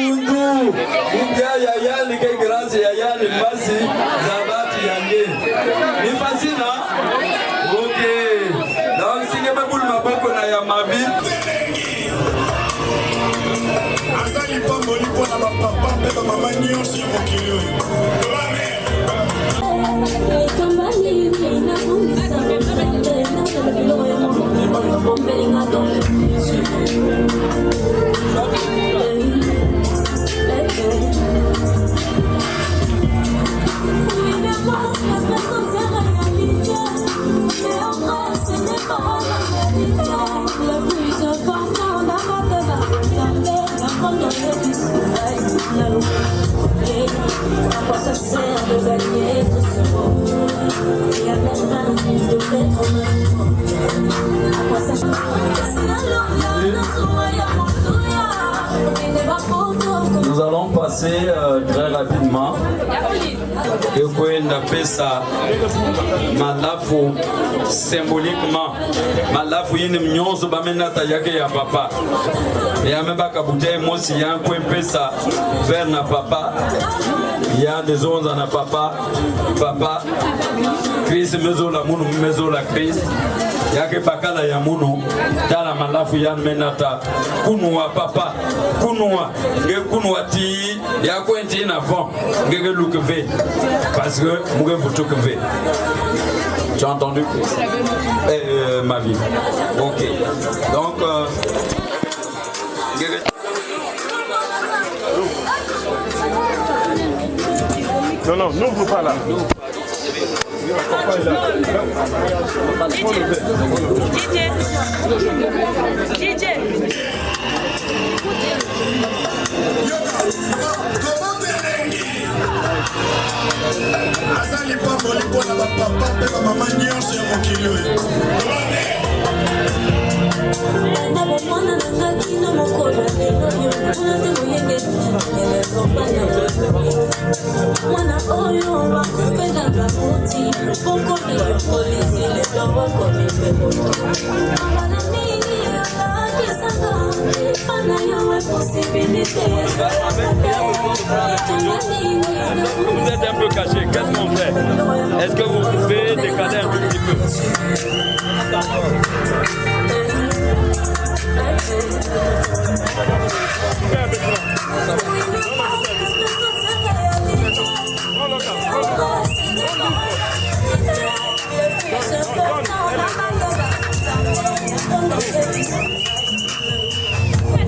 Ubia yaya ni ke grâce yaya ni basi zabati yange. Ni facile hein? OK. Donc si ke babul maboko na ya mavi. Azali pamboli pona ba papa pe ba mama nyonso mokili oyo. À quoi ça sert de gagner tout ce monde? Il y a la fin de mettre en main. À quoi ça sert? Nous allons passer très rapidement. Et Kwenda Pesa Malafu symboliquement. Malafu yini mnyonzo bamenata yake ya papa. Et ya memba kabute mosi ya Pesa vers na papa. Il y a des ondes na papa. Papa Christ mezo la munu mezo la Christ. Yake bakala ya munu dala malafu ya menata kunwa papa kunwa nge kunwa ti ya kwenti na fond ngeke lukeve parce que muge vutukeve. Tu as entendu ma vie. OK. Donc non, n'ouvre pas là. DJ. Azali pamboli pona ba papa pe ba mama nyonso mokili oyo. Vous êtes un peu caché, qu'est-ce qu'on fait? Est-ce que vous pouvez décaler un tout petit peu?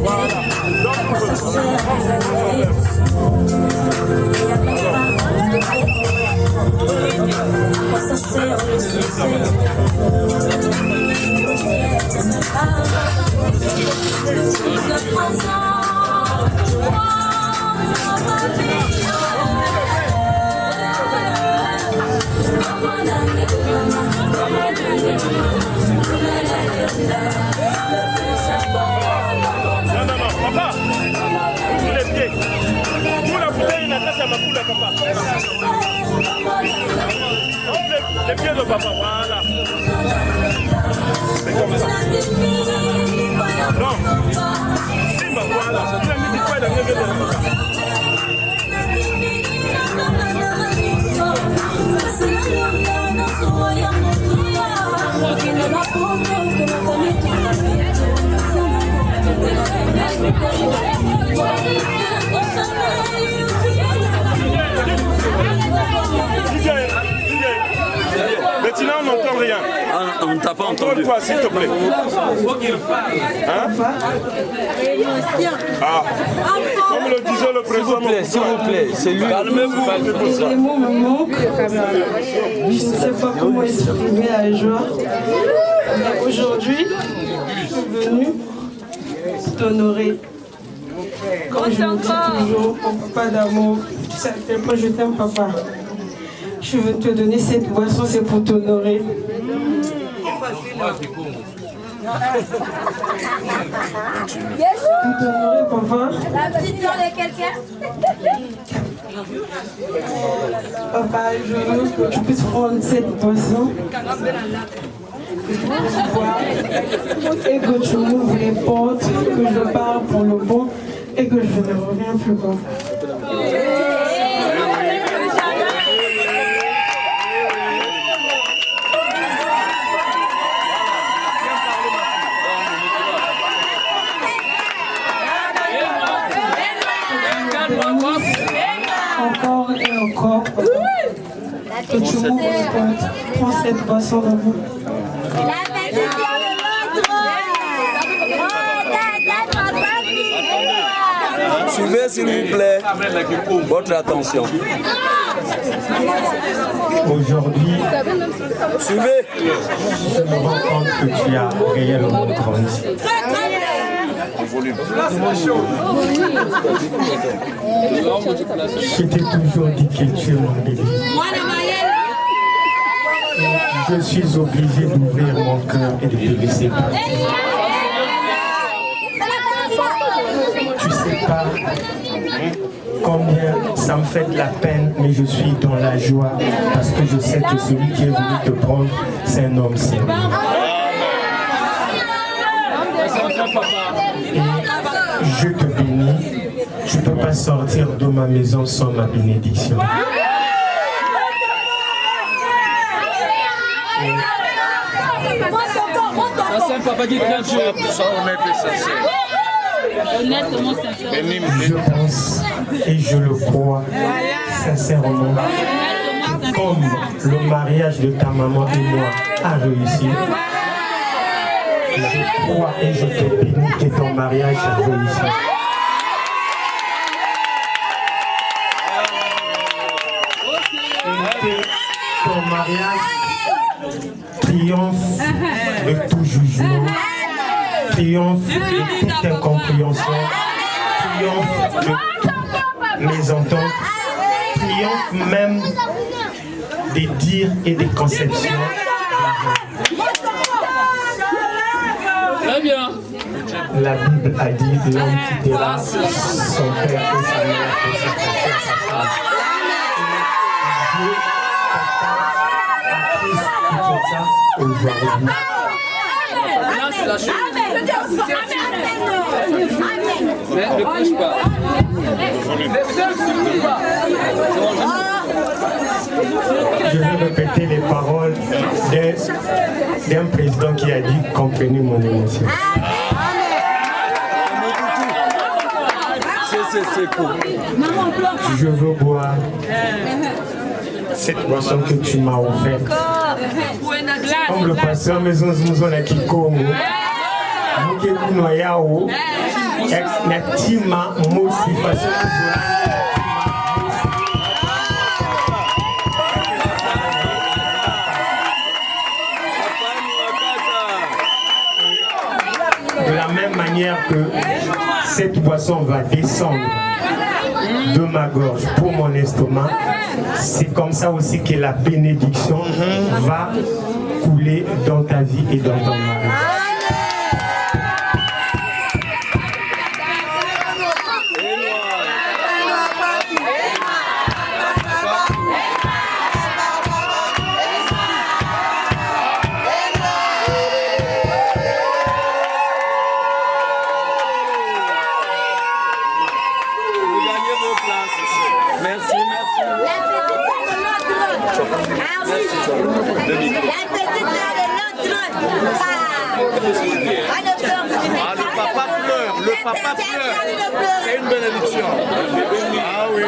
Voilà. Papa, tous les pieds. Nous la bouteille, la tasse à ma poule, papa. Les pieds de papa, voilà. C'est comme ça. Non. Simba, voilà. C'est la musique, quoi, la musique de la papa. Mais sinon on n'entend rien. On ne t'a pas entendu. Toi, s'il te plaît. Hein? Ah. Comme le disait le président. S'il vous plaît, c'est lui. Calmez-vous. Les mots me manquent. Je ne sais pas comment exprimer la joie. Aujourd'hui, je suis venue t'honorer. Comme je le dis toujours, mon papa d'amour, tu sais à quel point je t'aime, papa. Je suis venue te donner cette boisson, c'est pour t'honorer. Pour t'honorer, papa. La petite sœur de quelqu'un. Papa, je veux que tu puisses prendre cette boisson. Et que tu m'ouvres les portes, que je pars pour le bon et que je ne reviens plus, papa. encore que tu m'ouvres les portes. Prends cette boisson de vous. La petite de l'autre. Suivez s'il vous plaît votre attention. Aujourd'hui, suivez. Je me rends compte que tu as réellement grandi. Je t'ai toujours dit que tu es mon bébé. Je suis obligé d'ouvrir mon cœur et de te laisser partir. Tu sais pas combien ça me fait de la peine, mais je suis dans la joie parce que je sais que celui qui est venu te prendre, c'est un homme sérieux. Et je te bénis. Tu ne peux pas sortir de ma maison sans ma bénédiction. Je pense et je le crois sincèrement, comme le mariage de ta maman et moi a réussi, je crois et je te bénis que ton mariage a réussi. Et que ton mariage triomphe de tout jugement, triomphe de toute incompréhension, triomphe de toute mésentente, triomphe même des dires et des conceptions. Très bien. La Bible a dit l'homme quittera son père et sa mère pour se cacher à sa femme. Dieu a pris tout ça aujourd'hui. Mais ne bouge pas. Je vais répéter les paroles d'un président qui a dit « Comprenez mon émotion ». Je veux boire cette boisson que tu m'as offerte. Comme le pasteur Maison Zmouzona Kikongo, Moukekou Noyao, Natima Mosi de la même manière que cette boisson va descendre de ma gorge pour mon estomac, c'est comme ça aussi que la bénédiction va couler dans ta vie et dans ton mariage. Le papa pleure. C'est une bénédiction. Ah oui.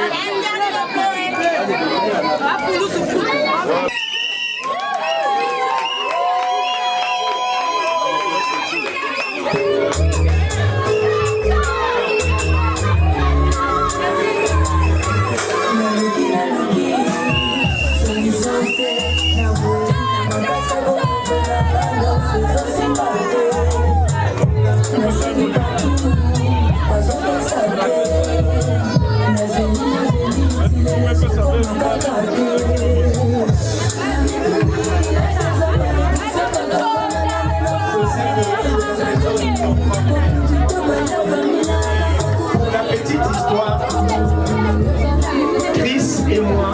Pour la petite histoire, Chris et moi,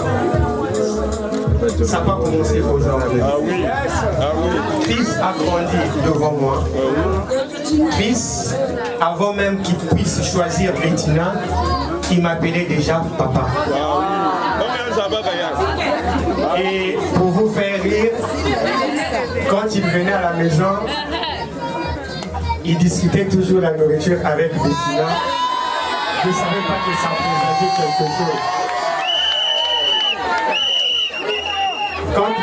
ça n'a pas commencé aujourd'hui. Ah oui. Ah oui. Chris a grandi devant moi. Chris, avant même qu'il puisse choisir Bettina, il m'appelait déjà papa. Et pour vous faire rire, quand il venait à la maison, il discutait toujours la nourriture avec Bettina. Je ne savais pas que ça représentait quelque chose.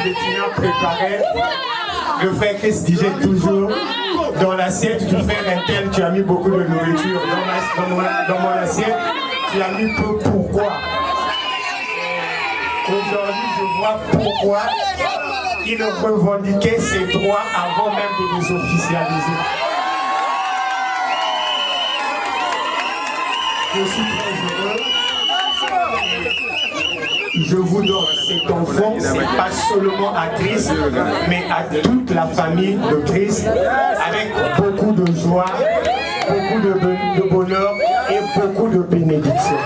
Bettina préparait, le frère Chris disait toujours, dans l'assiette du frère Intel, tu as mis beaucoup de nourriture. Dans mon assiette, tu as mis peu. Pourquoi? Aujourd'hui, je vois pourquoi il revendiquait ses droits avant même de les officialiser. Je suis très heureux. Je vous donne cet enfant, c'est pas seulement à Christ, mais à toute la famille de Christ, avec beaucoup de joie, beaucoup de bonheur et beaucoup de bénédictions.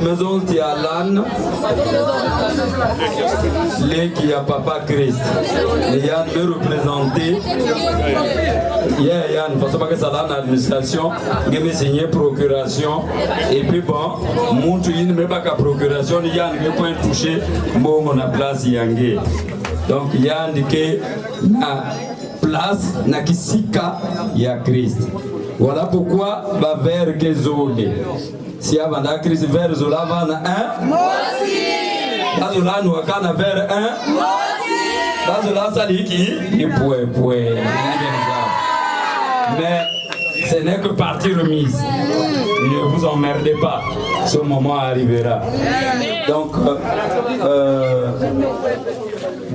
maison qui a l'âne, les qui a papa Christ. Et Yann me représenté. Yann, parce que ça a l'administration, il me signé procuration. Et puis bon, mon il ne me pas qu'à procuration, Yann me point touché, bon on a place Yangé. Donc Yann dit que na place na kisika ya Christ. Voilà pourquoi va vers que zone. Si avant la crise vers Zola va na un. Moi aussi. Dans Zola nous avons vers un. Moi aussi. Dans Zola sali qui. Et point. Mais ce n'est que partie remise. Ne vous emmerdez pas. Ce moment arrivera. Donc,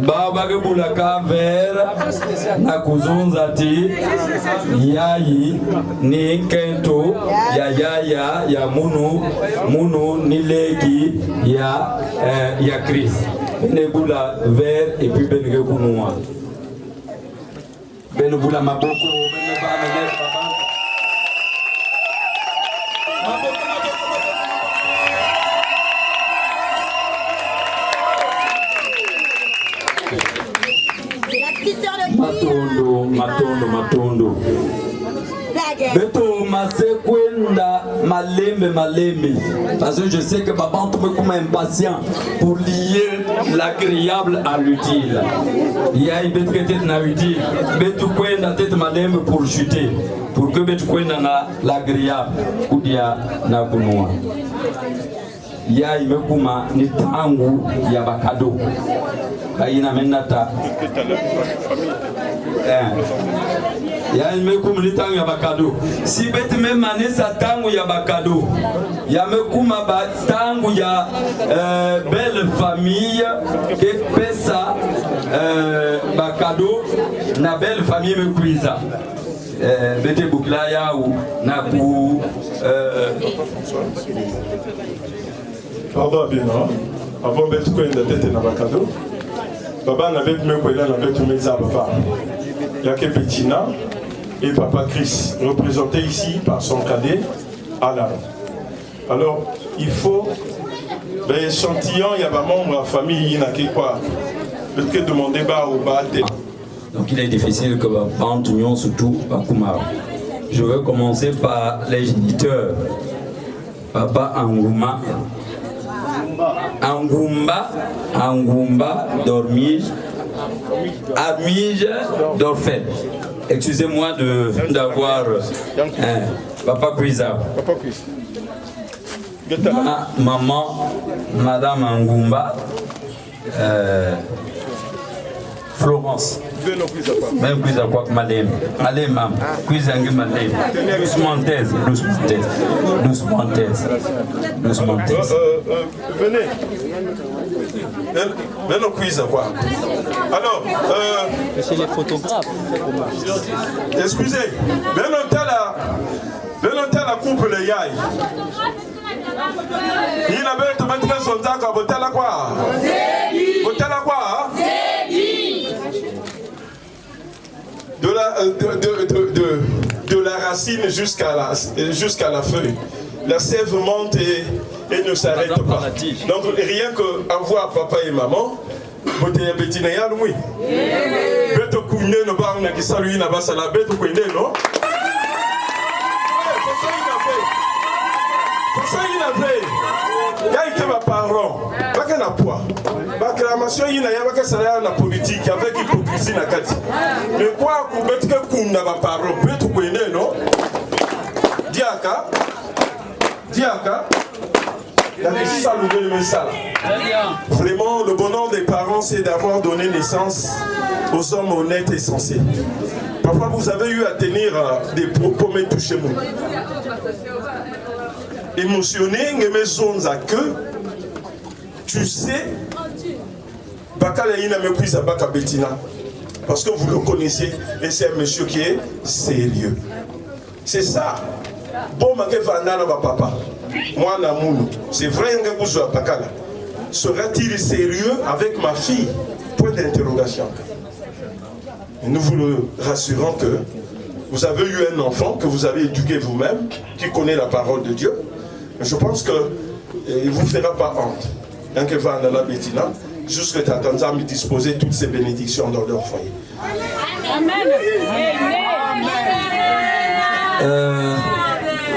Baba Bulaka vers Nakuzunzati Yayi ni Kento ya Munu ni Legi ya Chris. Nebula vers et puis Bengue Kunua. Benubula Maboko. Matondo. Beto masekwenda malembe. Parce que je sais que papa on trouve comme impatient pour lier l'agréable à l'utile. Il y a une bête qui est na utile. Beto kwenda tête malembe pour chuter. Pour que beto kwenda na l'agréable kudia na kunua. Ya imekuma ni tangu ya bakado. Kaina menata. Ya imekuma ni tangu ya bakado. Si beti memanisa tangu ya bakado. Ya mekuma tangu ya belle famille que pesa bakado na belle famille mekuiza. Bete buklaya ou na ku Pardon bien, avant de tout la tête na bakado. Papa n'a pas me koila na betu meza papa. Il y a que Bettina et papa Chris représentés ici par son cadet Alain. Alors il faut L'échantillon, il y a un membre de la famille, il y a quoi? Peut-être demander au bas. Donc il est difficile que Bantunion surtout Bakoumar. Je veux commencer par les géniteurs. Papa Angouma. Angoumba, Dormige, Armige, Dorfel. Excusez-moi d'avoir Papa Cuisa. Maman, Madame Angoumba, Florence. Même Cuisa quoi que Malem. Allez, mam. Cuisa Angi Malem. Doucement thèse. Venez. Venez Cuisa quoi. Alors, c'est les photographes. Excusez. Venez la coupe le yaï. Il avait été mettre son tac à voter la quoi? Voter la quoi? De la racine jusqu'à la feuille. La sève monte et ne s'arrête pas. Donc rien qu'avoir papa et maman, vous avez petit néal, oui. Bête au couiné, ne pas en qui salue, n'a pas la bête au couiné, non? Pour ça, il a fait. Il y a été ma parent. Pas qu'un poids. La création, il y a pas que la politique avec hypocrisie. Mais quoi, vous mettez que vous n'avez pas parent, vous pouvez tout connaître, non? Diaka. Vraiment, le bonheur des parents, c'est d'avoir donné naissance aux hommes honnêtes et sensés. Parfois, vous avez eu à tenir des propos, mais touchez vous. Émotionné, mais zones à queue, tu sais, Bakalaïna me prise à Bakabetina. Parce que vous le connaissez, et c'est un monsieur qui est sérieux. C'est ça. Bon, ma papa. Moi, c'est vrai que vous êtes Bakala. Sera-t-il sérieux avec ma fille? Point d'interrogation. Nous vous le rassurons que vous avez eu un enfant que vous avez éduqué vous-même, qui connaît la parole de Dieu. Je pense qu'il ne vous fera pas honte. Donc, il va en aller à Bétina, jusqu'à t'attendre à me disposer toutes ces bénédictions dans leur foyer. Amen.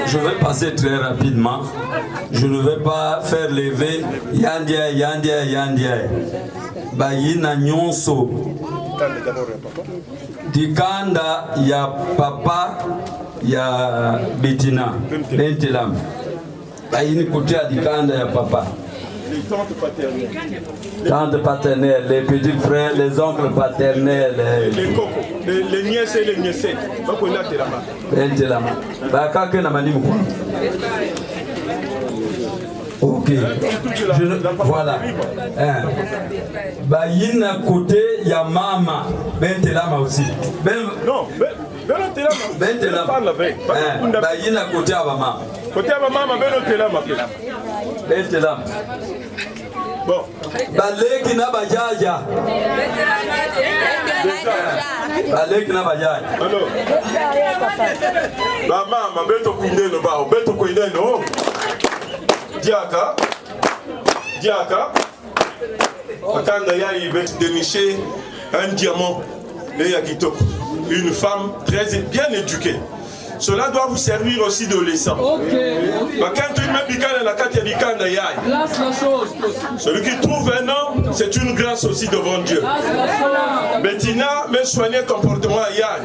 Je vais passer très rapidement. Je ne vais pas faire lever Yandia. Bayina Nyonso. Dikanda ya papa ya Betina. Bentelam. Bayini côté à Dikanda ya papa. Les tantes paternelles. Tantes paternelles, les petits frères, les oncles paternels. Les cocos, les nièces et les niècettes. Donc on a Telama. Bentelam. Bakake na manimu quoi. Ok. Voilà. Bayina côté ya mama. Bentelama aussi. Non, Bentelama. Bayina côté à maman. Côté à maman, Bentelama. Bentelama. Bon. Baleki na bajaja. Baleki na bajaja. Alors. Maman, beto kuinde no ba, beto kuinde no. Diaka. Akanda ya il veut dénicher un diamant et Yakitoko. Une femme très bien éduquée. Cela doit vous servir aussi de leçon. Celui qui trouve un homme, c'est une grâce aussi devant Dieu. Bettina me soigner comportement à Yann.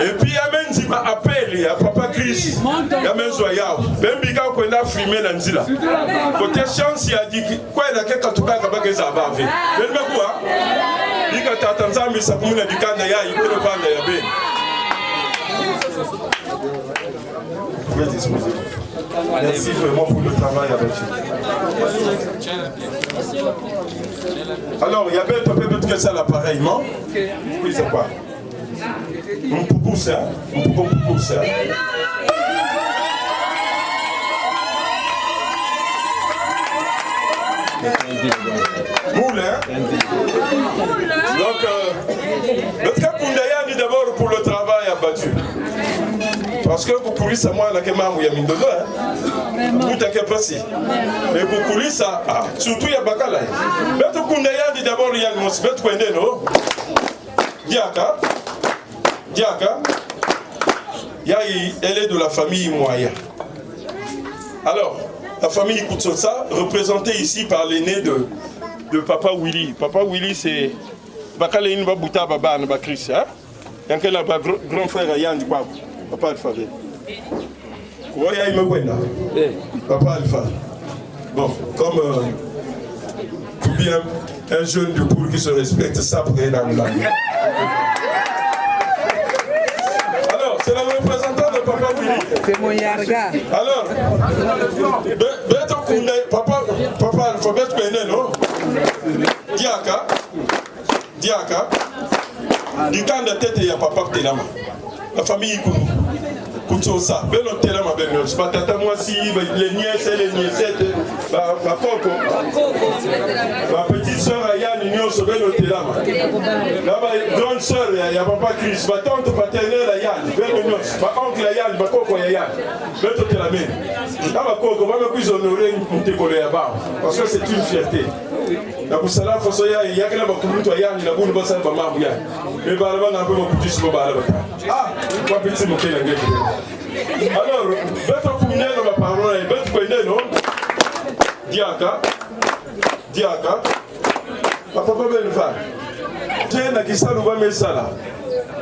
Et puis Amen dit appel à Papa Chris. Amen Zoya. Ben Bika Kwenda Frimé Nanzila. Côté chance il a dit quoi il a quelque chose à faire que ça va faire. Ben quoi? Il a t'attendre mais ça pour nous dit quand il peut le prendre ya ben. Merci vraiment pour le travail avec vous. Alors, il y avait peut-être que ça l'appareil, non? Oui, c'est quoi? On peut pousser, on peut pousser. Moule, hein? Donc, notre cas Koundaya dit d'abord pour le travail abattu. Parce Parce que kukulisa mwana ke mamu ya mindodo mutake pasi. Mais kukulisa surtout ya bakala. Beto kunda yandi d'abord ya mos beto kwende no. Diaka. Elle est de la famille Moya. Alors, la famille Koutsosa, représentée ici par l'aîné de Papa Willy. Papa Willy, c'est Bakalaïn Babouta Baba Nabakris. Il y a un grand frère Yann du Papa Alpha. Papa Alpha. Bon, comme tout bien un jeune de poule qui se respecte, ça pour aller dans le lac. C'est le représentant de Papa Willy. C'est mon yarga. Alors, Papa Alphabet Pene, non? Diaka. Du camp de tête, il y a Papa Telama. La famille Koutsosa. Beno Telama, Beno. C'est pas tata moi si, les nièces et les niècettes. Ma coco. Ma petite soeur Ayane, Union, c'est Beno Telama. Ma grande soeur, il y a Papa Chris. Ma tante paternelle Ayane, Beno Nios. Ma oncle Ayane, ma coco Ayane. Beno Telama. Là, ma coco, va me plus honorer une técole là-bas. Parce que c'est une fierté. La Boussala, Fossoya, il y a que la Bakoumouto Ayane, il a voulu passer par ma mouille. Mais Baraba n'a pas beaucoup de Baraba. Ah, quoi petit moqué la gueule. Alors, Beto Koumné, on va parler, Beto Koumné, non? Diaka. Papa Benfa. Tiens, na kisa nous va mettre ça là.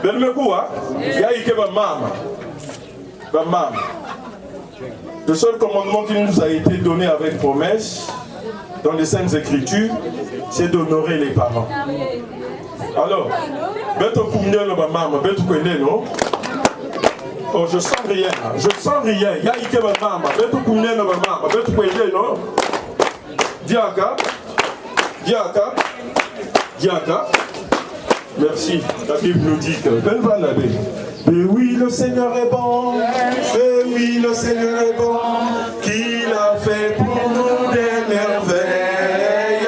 Ben me quoi? Ya ike ba mama. Le seul commandement qui nous a été donné avec promesse dans les Saintes Écritures, c'est d'honorer les parents. Alors, Beto Koumné, no ba mama, Beto Koumné, non? Oh, je sens rien. Ya ike ba mama, Beto Koumné, no ba mama, Beto Koumné, non? Diaka. Merci. La Bible nous dit que ben va la Bible. Mais oui, le Seigneur est bon. Mais oui, le Seigneur est bon. Qu'il a fait pour nous des merveilles.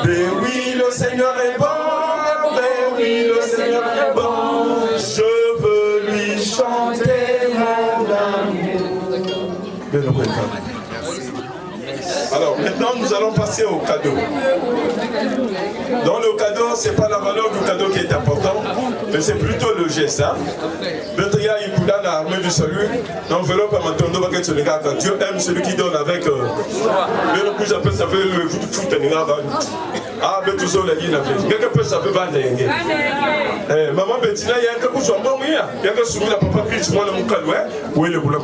Mais oui, le Seigneur est bon. Mais oui, le Seigneur est bon. Je veux lui chanter mon amour. Alors maintenant nous allons passer au cadeau. Dans le cadeau, ce n'est pas la valeur du cadeau qui est important, mais c'est plutôt le geste. Quand Dieu aime celui qui donne avec le plus après ça fait le foot. Ah, mais tout ça, quelque peu ça peut vendre. Maman Bettina, il y a un peu de jambon, il y a un peu de papa Christ, moi le moukaloué, où est le boulot?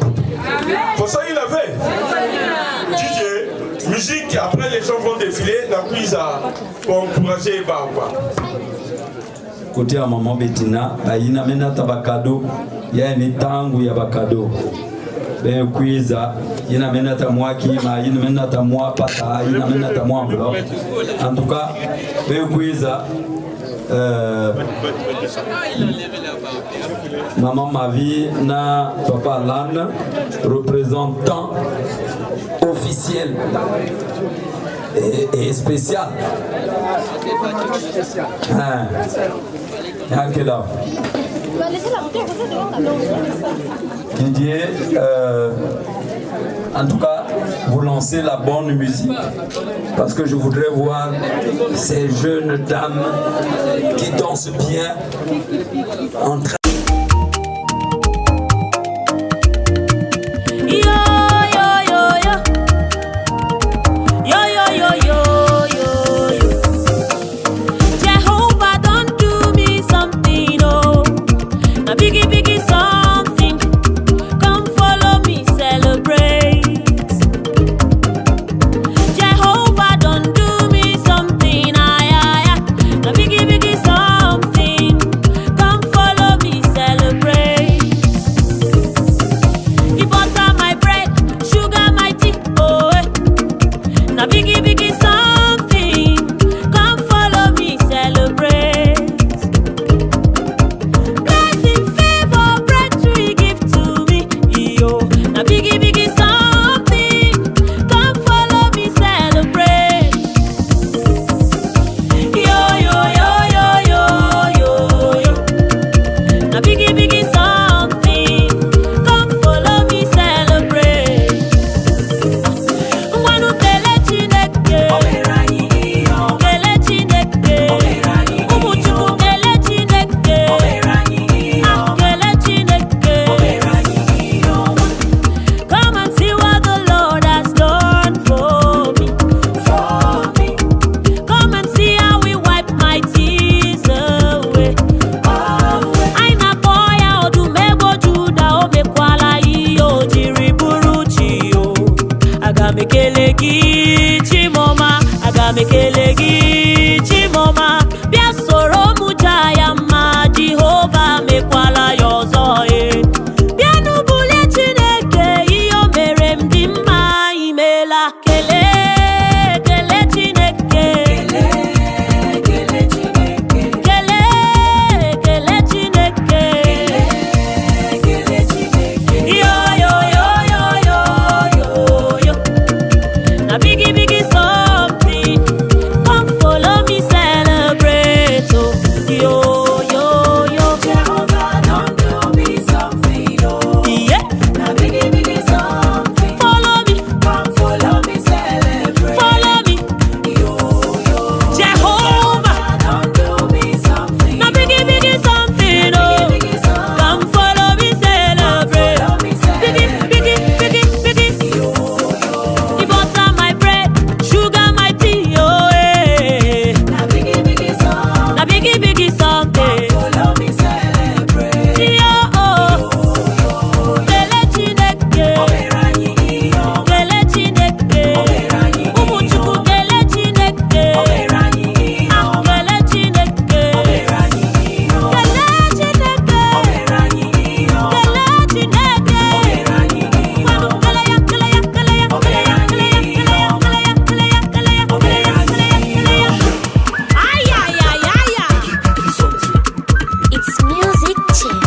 Pour ça, il avait. DJ, musique, après les gens vont défiler, n'a plus à encourager les barres. Côté à maman Bettina, il y a un tabacado, il y a un tango, il y a un bacado. Ben kuiza ina menata moi qui ma ina menata moi pata ina menata moi enveloppe. En tout cas ben kuiza maman ma vie na papa Lan représentant officiel et spécial. Didier, en tout cas, vous lancez la bonne musique parce que je voudrais voir ces jeunes dames qui dansent bien en train. Come follow me. agamekelegi chimoma agamekelegi chimoma bia soro muja ya ma Jehova mekwala yozo bia nubule Chineke iyo mere mdi mma imela kele Chineke kele Chineke kele Chineke yo na biggie something come follow me celebrate yo Jehovah don't do me something yeah na biggie something follow me come follow me celebrate follow me yo Jehovah don't do me something na biggie something come follow me celebrate biggie yo the butter my bread sugar my tea na biggie something follow me celebrate yo kele Chineke kele Chineke umuchukwu kele Chineke kele Chineke kele It's music chief.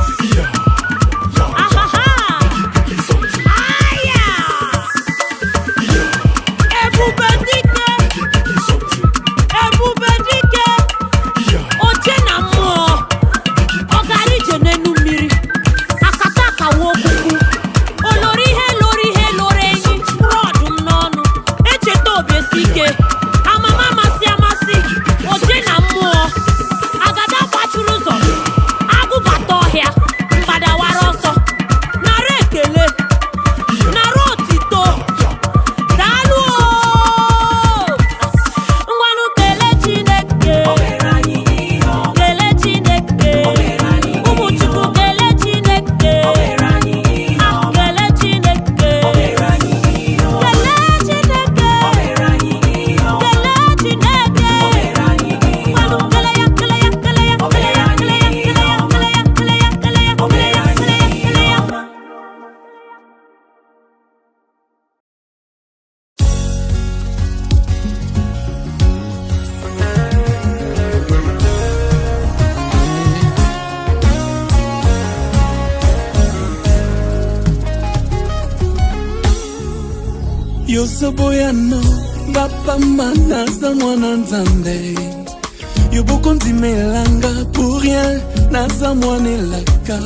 Yosoboyano bapamana za mwana nzambe yobokonzi melanga pour rien naza mwanelaka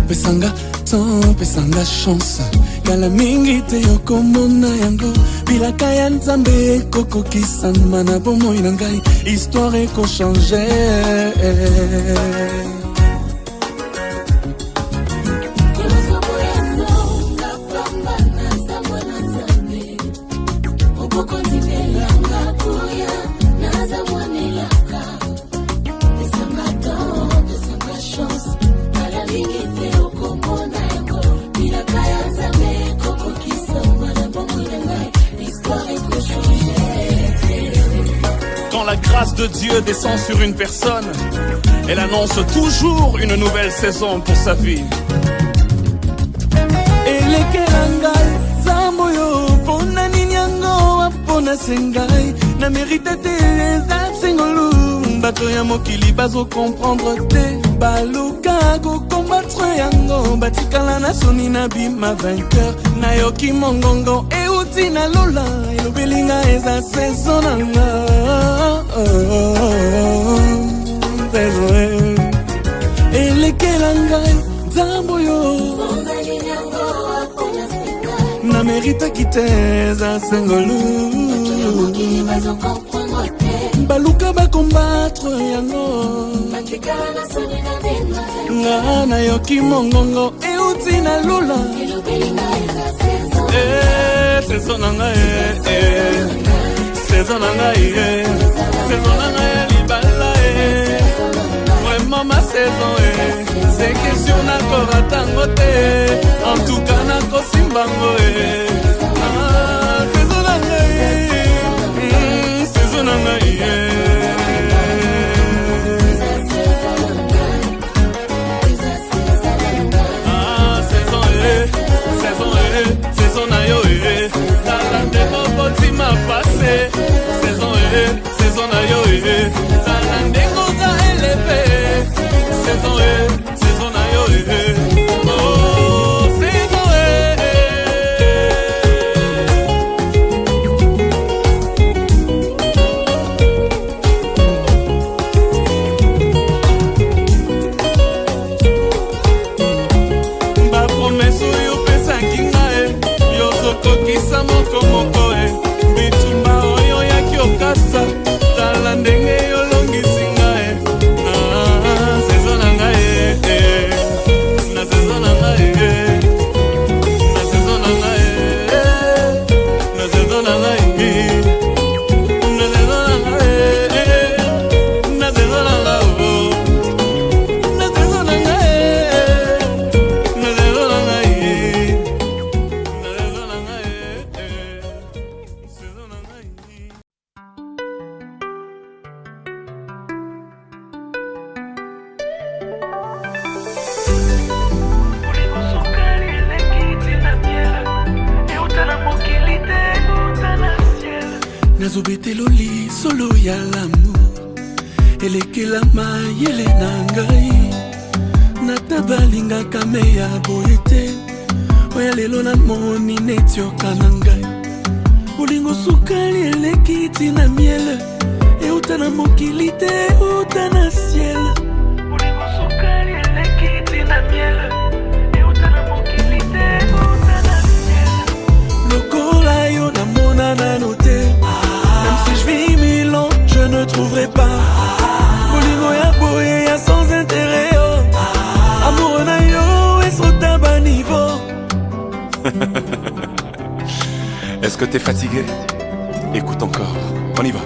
pesanga temps pesanga chance kala mingi te yokomona yango bilaka ya nzambe ekokokisama na bomoi na ngai histoire ekochange Quand la grâce de Dieu descend sur une personne, elle annonce toujours une nouvelle saison pour sa vie. Na mérite te eza sengolu bato ya mokili bazo comprendre te baluka ko combattre yango batikala na soni na bima vainqueur na yoki mongongo euti na lola elobelinga eza saison nanga elekela ngai nzambo yo na mérite kiteza sengolu baluka ba combattre yango nga na yoki mongongo euti na lula saison nanga saison nanga saison nanga libala vraiment ma saison c'est question na korata ngote en tout cas na kosimbango nazobiteloli solo ya l'amour elekela mayele na ngai nata balingaka me ya boye te oya lelo namoni neti oka na ngai bolingo sukali eleki tina miele euta na mokili te euta na ciel bolingo sukali eleki tina miele euta na mokili te euta na ciel lokola yo namona nano te même si je vis 1000 ans je ne trouverai pas bolingo ya boye ya sans intérêt oh amour na yo esota ba niveau. Est-ce que t'es fatigué? Écoute encore, on y va.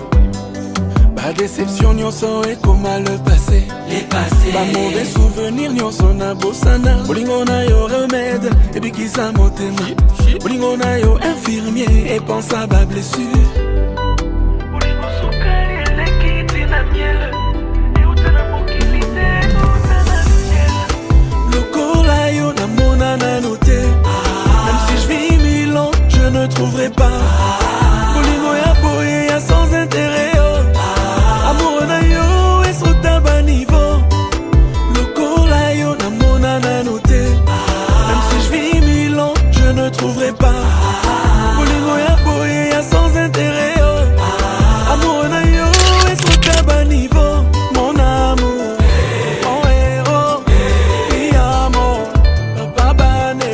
Pas déception nyonso ekoma le passé. Pas mauvais souvenir nyonso na bosana. Bolingo na yo remède ebikisa motema. Bolingo na yo infirmier et pense à ba blessure. Bolingo sukali eleki tina miele. Euta na mokili te euta na ciel. Lokola yo namona nano te. Même si je vis 1000 ans je ne trouverai pas bolingo ya boye ya sans intérêt oh amour na yo esota ba niveau lokola yo namona nano te même si je vis 1000 ans je ne trouverai pas bolingo ya boye ya sans intérêt oh amour na yo esota ba niveau mon amour mon héros mi amor papa bane.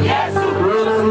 Yes.